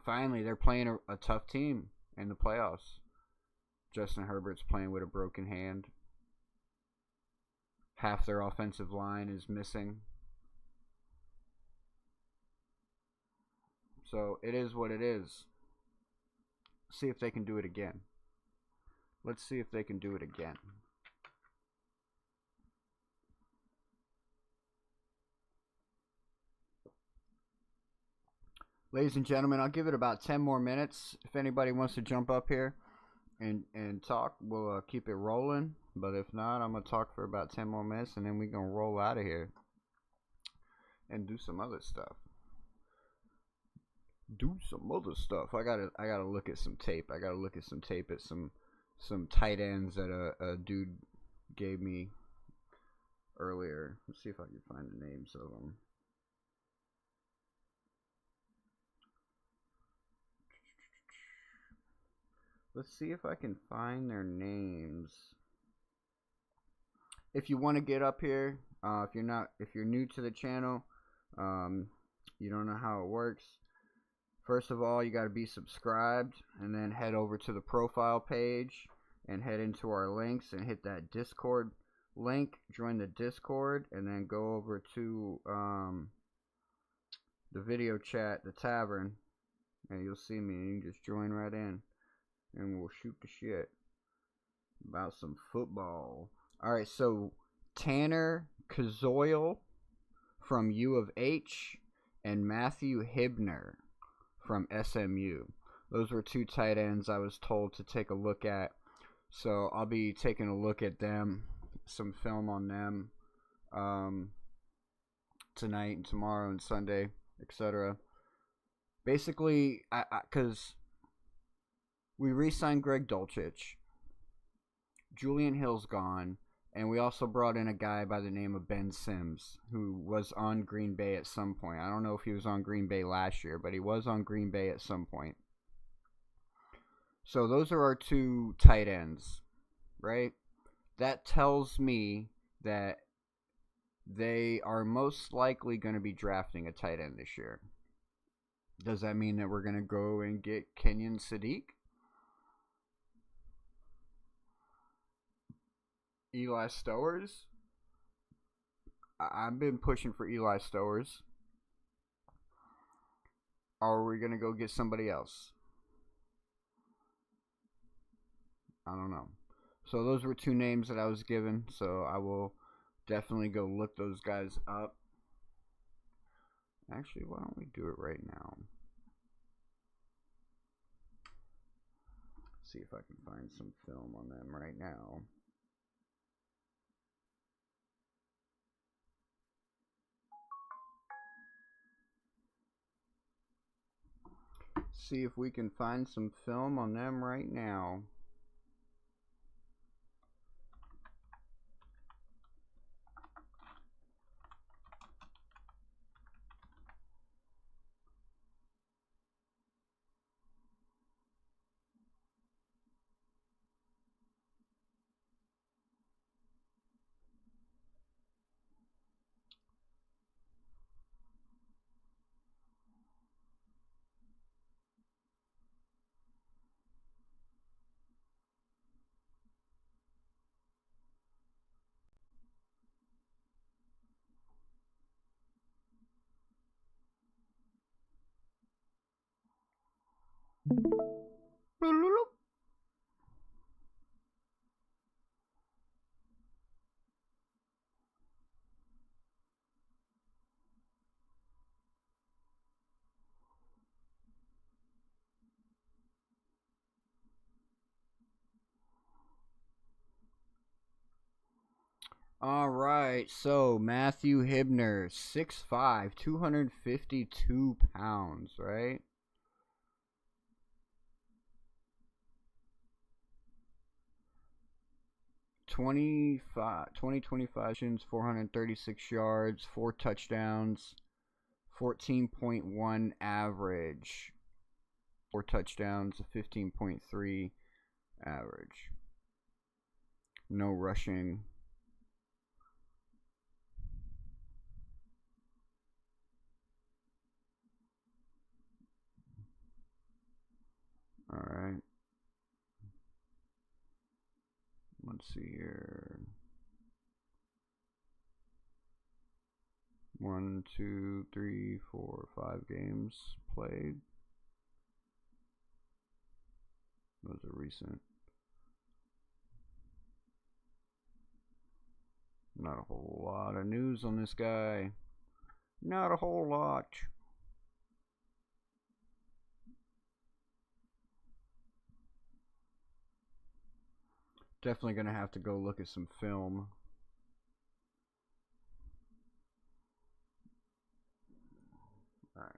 Finally, they're playing a tough team in the playoffs. Justin Herbert's playing with a broken hand. Half their offensive line is missing. So it is what it is. See if they can do it again. Let's see if they can do it again. Ladies and gentlemen, I'll give it about 10 more minutes. If anybody wants to jump up here and talk, we'll keep it rolling. But if not, I'm going to talk for about 10 more minutes, and then we're going to roll out of here and do some other stuff. I gotta look at some tape. I gotta look at some tape at some tight ends that a dude gave me earlier. Let's see if I can find the names of them. Let's see if I can find their names. If you want to get up here, if you're new to the channel, you don't know how it works. First of all, you got to be subscribed, and then head over to the profile page and head into our links and hit that Discord link. Join the Discord, and then go over to the video chat, the tavern, and you'll see me. And you can just join right in, and we'll shoot the shit about some football. All right, so Tanner Kazoil from U of H and Matthew Hibner from SMU. Those were 2 tight ends I was told to take a look at. So I'll be taking a look at them, some film on them tonight and tomorrow and Sunday, etc. Basically, because we re-signed Greg Dulcich, Julian Hill's gone, And we also brought in a guy by the name of Ben Sims, who was on Green Bay at some point. I don't know if he was on Green Bay last year, but he was on Green Bay at some point. So those are our 2 tight ends, right? That tells me that they are most likely going to be drafting a tight end this year. Does that mean that we're going to go and get Kenyon Sadiq? Eli Stowers? I've been pushing for Eli Stowers. Or are we going to go get somebody else? I don't know. So those were 2 names that I was given. So I will definitely go look those guys up. Actually, why don't we do it right now? See if I can find some film on them right now. See if we can find some film on them right now. All right, so Matthew Hibner, 6'5", 252 pounds, right? Twenty-five, 436 yards, 4 touchdowns, 14.1 average, 4 touchdowns, 15.3 average. No rushing. All right. Let's see here. 1, 2, 3, 4, 5 games played. Those are recent. Not a whole lot of news on this guy. Not a whole lot. Definitely going to have to go look at some film. All right.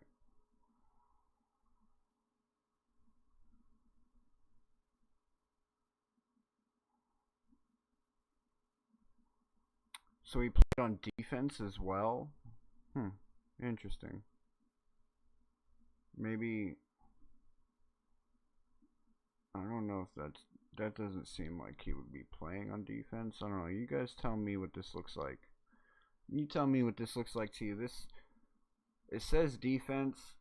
So he played on defense as well? Interesting. Maybe... I don't know if that doesn't seem like he would be playing on defense. I don't know. You guys tell me what this looks like. You tell me what this looks like to you. It says defense.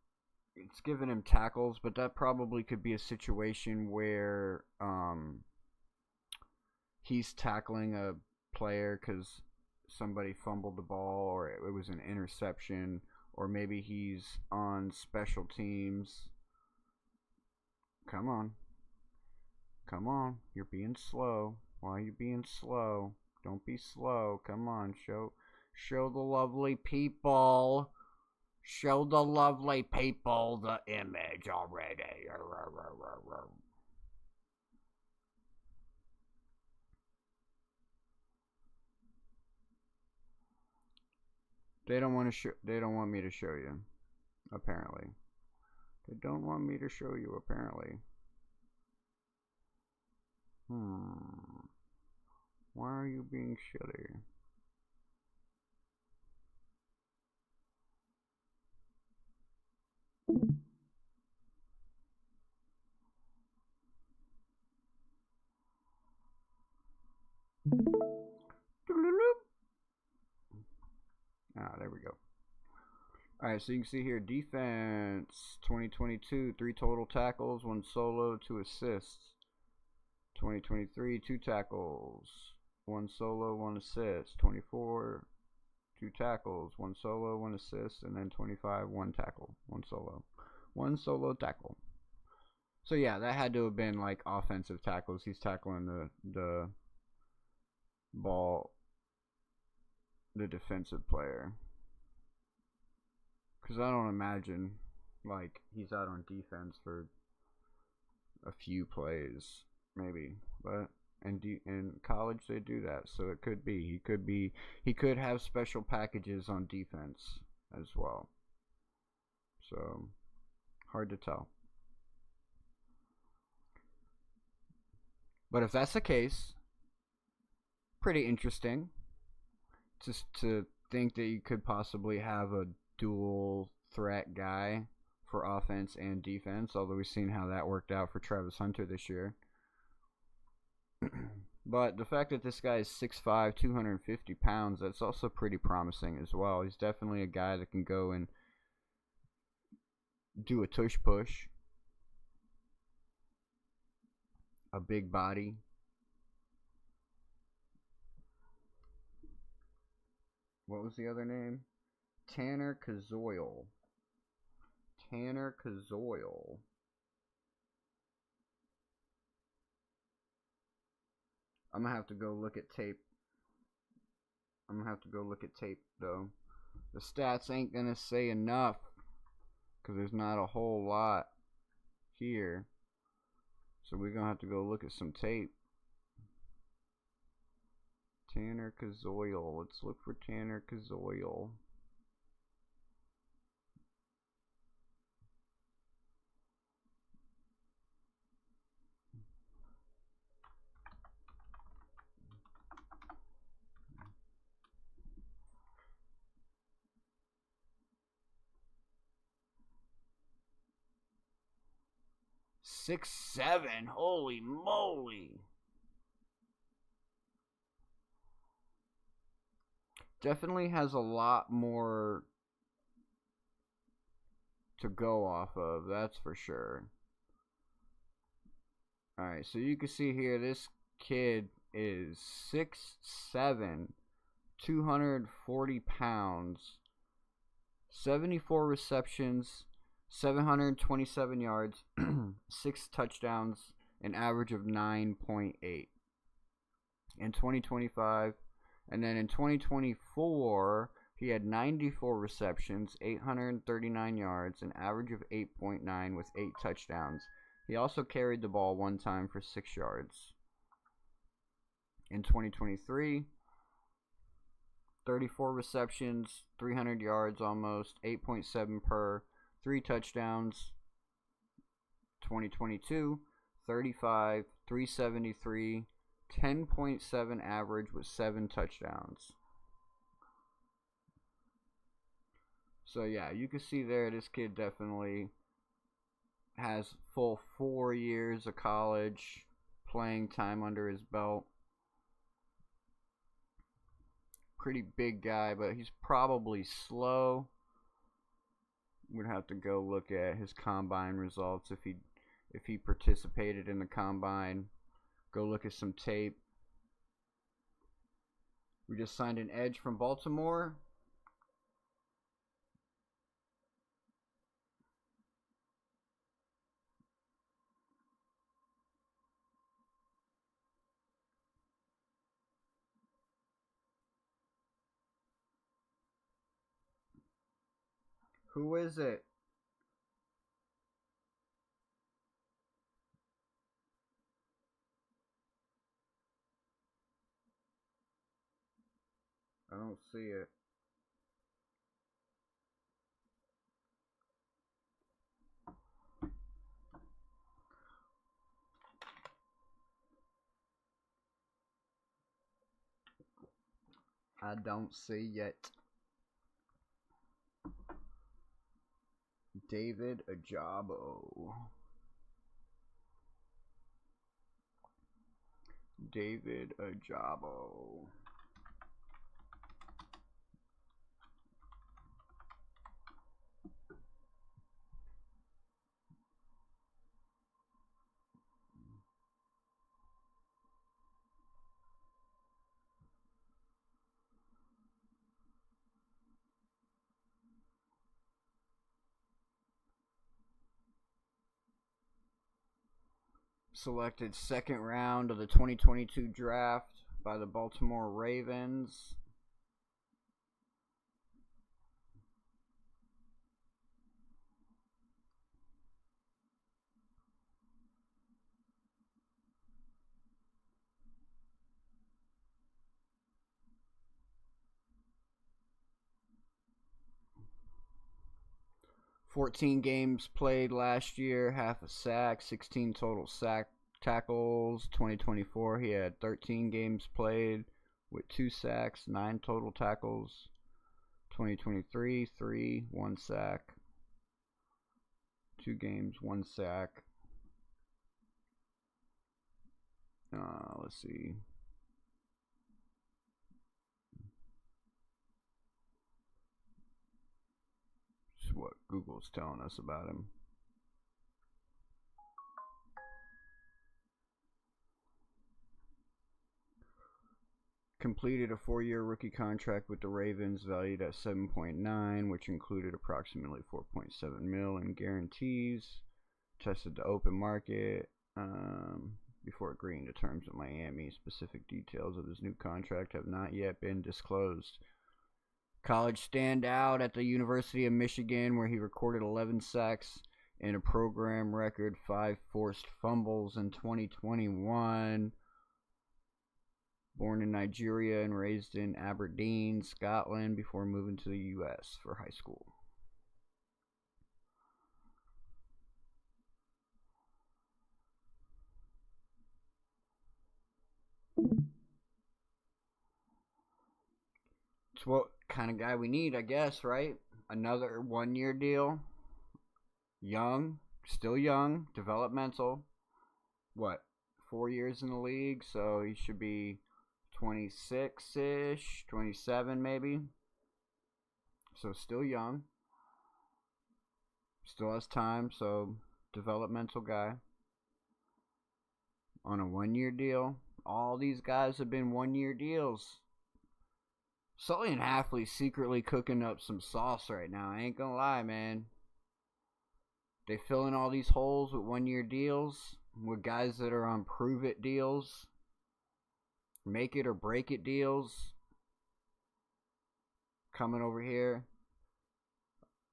It's giving him tackles, but that probably could be a situation where he's tackling a player because somebody fumbled the ball, or it was an interception, or maybe he's on special teams. Come on. Come on. You're being slow. Why are you being slow? Don't be slow. Come on. Show the lovely people. Show the lovely people the image already. They don't want to show. They don't want me to show you. Apparently, they don't want me to show you. Apparently. Why are you being shitty? Ah, there we go. Alright, so you can see here, defense, 2022, 3 total tackles, 1 solo, 2 assists. 2023, 2 tackles, 1 solo, 1 assist. 24, 2 tackles, 1 solo, 1 assist. And then 25, 1 tackle, 1 solo. 1 solo tackle. So yeah, that had to have been like offensive tackles. He's tackling the ball, the defensive player. Because I don't imagine like he's out on defense for a few plays, maybe. But in college they do that, so it could be he could have special packages on defense as well. So hard to tell. But if that's the case, pretty interesting. Just to think that you could possibly have a dual threat guy for offense and defense, although we've seen how that worked out for Travis Hunter this year. But the fact that this guy is 6'5", 250 pounds, that's also pretty promising as well. He's definitely a guy that can go and do a tush push. A big body. What was the other name? Tanner Kazoil. Tanner Kazoil. I'm gonna have to go look at tape. Though. The stats ain't gonna say enough, because there's not a whole lot here. So we're gonna have to go look at some tape. Tanner Kazoil. Let's look for Tanner Kazoil. Six, 7. Holy moly. Definitely has a lot more to go off of, that's for sure. Alright, so you can see here, this kid is 6'7", 240 pounds, 74 receptions, 727 yards, 6 touchdowns, an average of 9.8 in 2025. And then in 2024, he had 94 receptions, 839 yards, an average of 8.9 with 8 touchdowns. He also carried the ball 1 time for 6 yards. In 2023, 34 receptions, 300 yards almost, 8.7 per, 3 touchdowns. 2022, 35, 373, 10.7 average with 7 touchdowns. So yeah, you can see there, this kid definitely has full 4 years of college playing time under his belt. Pretty big guy, but he's probably slow. We'd have to go look at his combine results if he participated in the combine. Go look at some tape. We just signed an edge from Baltimore. Who is it? I don't see it. I don't see yet. David Ajabo. David Ajabo. Selected second round of the 2022 draft by the Baltimore Ravens. "14 games played last year, half a sack, 16 total sack tackles. 2024, he had 13 games played with 2 sacks, 9 total tackles. 2023, 3, 1 sack, 2 games, 1 sack. Let's see. This is what Google's telling us about him. Completed a 4-year rookie contract with the Ravens valued at $7.9, which included approximately $4.7 million in guarantees. Tested the open market before agreeing to terms with Miami. Specific details of his new contract have not yet been disclosed. College standout at the University of Michigan, where he recorded 11 sacks and a program record 5 forced fumbles in 2021. Born in Nigeria and raised in Aberdeen, Scotland, before moving to the U.S. for high school. It's what kind of guy we need, I guess, right? Another 1-year deal. Young, still young, developmental. What, 4 years in the league, so he should be 26-ish, 27 maybe. So still young. Still has time, so developmental guy. On a 1-year deal. All these guys have been 1-year deals. Sully and Hafley's secretly cooking up some sauce right now. I ain't gonna lie, man. They fill in all these holes with 1-year deals. With guys that are on prove-it deals. Make it or break it deals. Coming over here.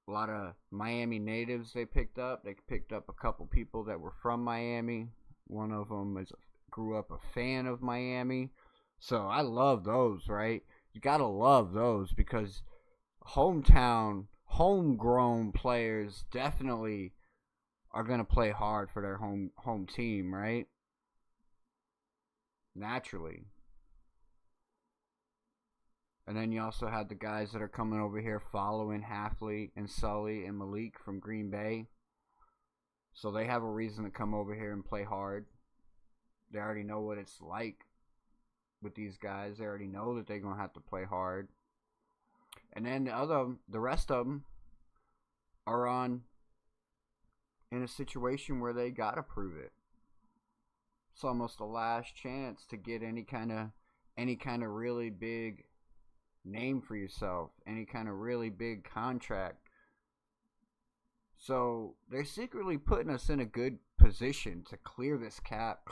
A lot of Miami natives they picked up. They picked up a couple people that were from Miami. One of them grew up a fan of Miami. So I love those, right? You gotta love those because hometown, homegrown players definitely are gonna play hard for their home team, right? Naturally. And then you also had the guys that are coming over here following Hafley and Sully and Malik from Green Bay. So they have a reason to come over here and play hard. They already know what it's like with these guys. They already know that they're going to have to play hard. And then the rest of them are in a situation where they got to prove it. It's almost a last chance to get any kind of really big name for yourself, any kind of really big contract. So they're secretly putting us in a good position to clear this cap,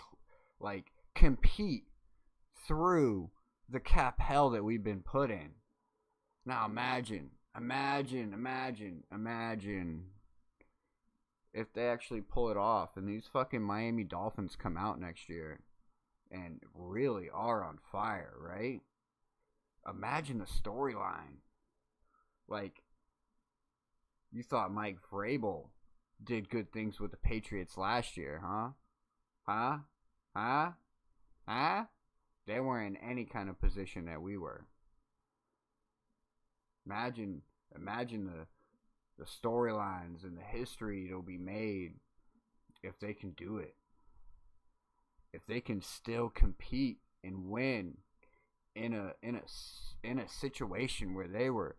like compete through the cap hell that we've been put in. Now imagine if they actually pull it off and these fucking Miami Dolphins come out next year and really are on fire, right? Imagine the storyline. Like, you thought Mike Vrabel did good things with the Patriots last year, huh? They weren't in any kind of position that we were. Imagine the storylines and the history it'll be made if they can do it. If they can still compete and win in a situation where they were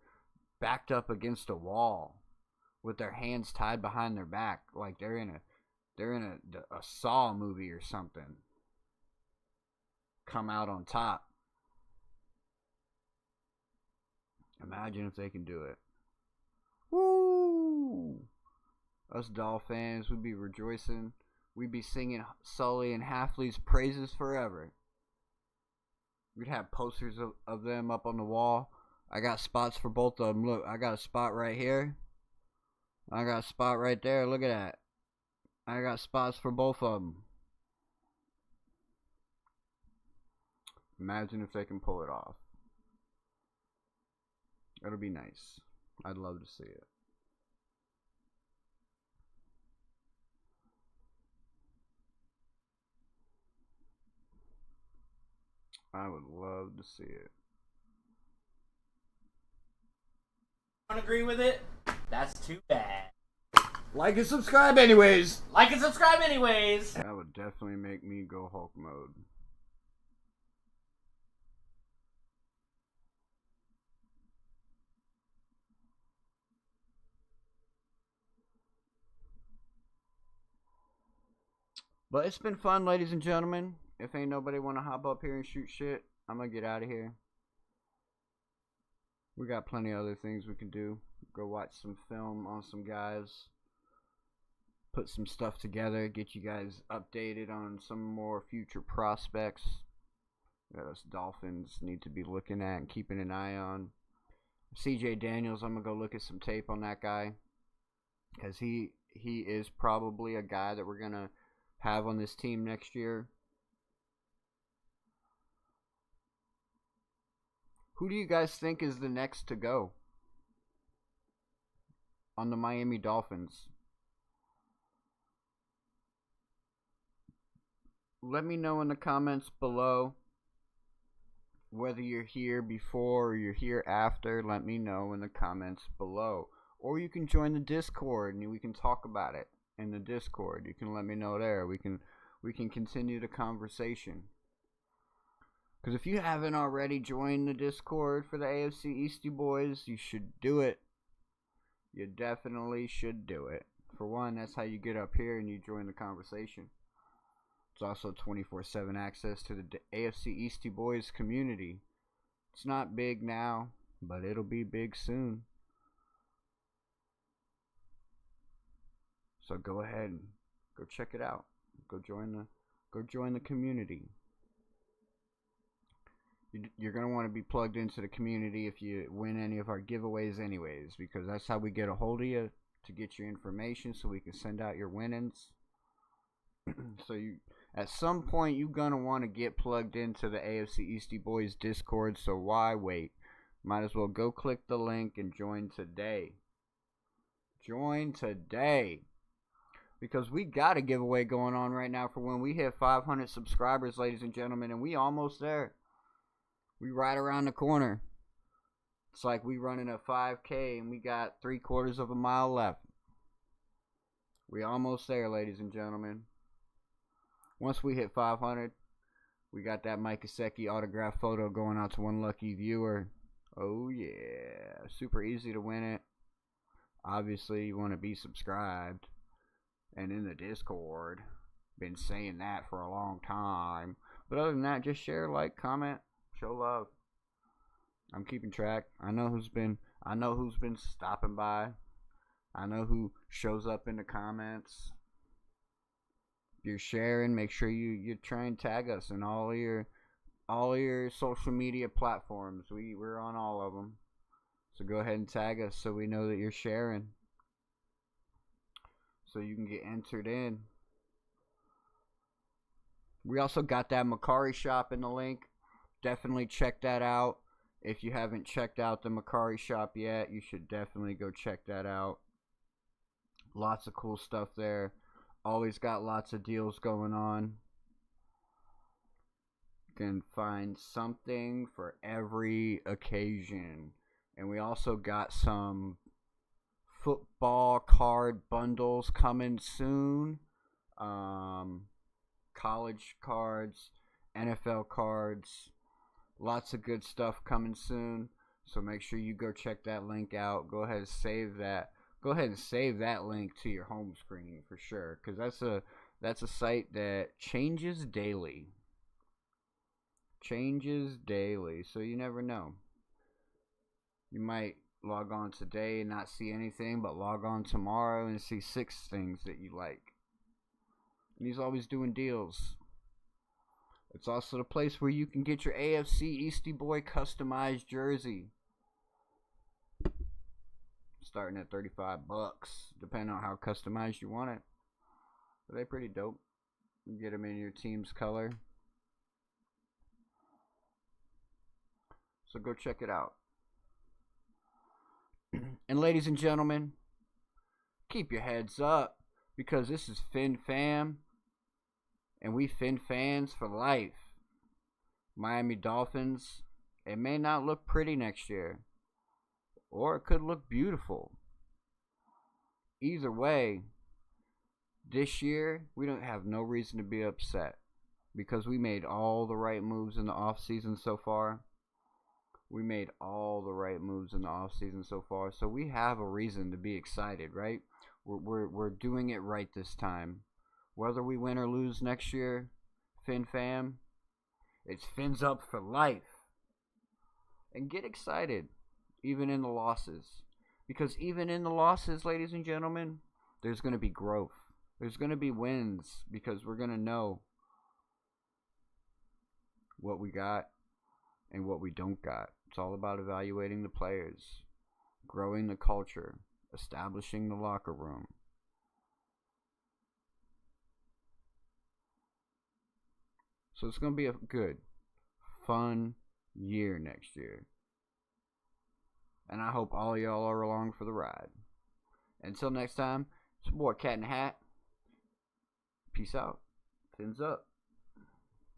backed up against a wall with their hands tied behind their back, like they're in a Saw movie or something, come out on top. Imagine if they can do it. Woo! Us Dolph fans, we'd be rejoicing. We'd be singing Sully and Halfley's praises forever. We'd have posters of them up on the wall. I got spots for both of them. Look, I got a spot right here. I got a spot right there. Look at that. I got spots for both of them. Imagine if they can pull it off. It'll be nice. I'd love to see it. I would love to see it. Don't agree with it? That's too bad. Like and subscribe anyways. Like and subscribe anyways. That would definitely make me go Hulk mode. But it's been fun, ladies and gentlemen. If ain't nobody want to hop up here and shoot shit, I'm going to get out of here. We got plenty of other things we can do. Go watch some film on some guys. Put some stuff together. Get you guys updated on some more future prospects that us Dolphins need to be looking at and keeping an eye on. CJ Daniels, I'm going to go look at some tape on that guy. Because he is probably a guy that we're going to have on this team next year. Who do you guys think is the next to go on the Miami Dolphins? Let me know in the comments below whether you're here before or you're here after. Let me know in the comments below. Or you can join the Discord and we can talk about it in the Discord. You can let me know there. We can continue the conversation. Because if you haven't already joined the Discord for the AFC Eastie Boys, you should do it. You definitely should do it. For one, that's how you get up here and you join the conversation. It's also 24/7 access to the AFC Eastie Boys community. It's not big now, but it'll be big soon. So go ahead and go check it out. Go join the community. You're going to want to be plugged into the community if you win any of our giveaways anyways, because that's how we get a hold of you, to get your information so we can send out your winnings. So you, at some point, you're going to want to get plugged into the AFC Eastie Boys Discord, so why wait? Might as well go click the link and join today. Join today. Because we got a giveaway going on right now for when we hit 500 subscribers, ladies and gentlemen, and we almost there. We right around the corner. It's like we running a 5K and we got 3/4 of a mile left. We almost there, ladies and gentlemen. Once we hit 500, we got that Mike Gesicki autograph photo going out to one lucky viewer. Oh yeah, super easy to win it. Obviously, you want to be subscribed and in the Discord. Been saying that for a long time. But other than that, just share, like, comment, show love. I'm keeping track. I know who's been stopping by. I know who shows up in the comments. If you're sharing, make sure you try and tag us in all your social media platforms. We're on all of them. So go ahead and tag us so we know that you're sharing. So you can get entered in. We also got that Macari shop in the link. Definitely check that out. If you haven't checked out the Macari shop yet, you should definitely go check that out. Lots of cool stuff there. Always got lots of deals going on. You can find something for every occasion. And we also got some football card bundles coming soon. College cards, NFL cards, lots of good stuff coming soon. So make sure you go check that link out. Go ahead and save that. Go ahead and save that link to your home screen for sure, because that's a site that changes daily. Changes daily, so you never know. You might log on today and not see anything, but log on tomorrow and see 6 things that you like. And he's always doing deals. It's also the place where you can get your AFC Eastie Boy customized jersey. Starting at $35, depending on how customized you want it. But they're pretty dope. You get them in your team's color. So go check it out. And ladies and gentlemen, keep your heads up, because this is Fin Fam, and we Fin fans for life. Miami Dolphins, it may not look pretty next year, or it could look beautiful. Either way, this year we don't have no reason to be upset, because we made all the right moves in the offseason so far. We made all the right moves in the offseason so far, so we have a reason to be excited, right? We're doing it right this time. Whether we win or lose next year, Fin Fam, it's Fins up for life. And get excited, even in the losses. Because even in the losses, ladies and gentlemen, there's going to be growth. There's going to be wins, because we're going to know what we got and what we don't got. It's all about evaluating the players, growing the culture, establishing the locker room. So it's going to be a good, fun year next year. And I hope all y'all are along for the ride. Until next time, it's your boy Catndahat. Peace out. Fins up.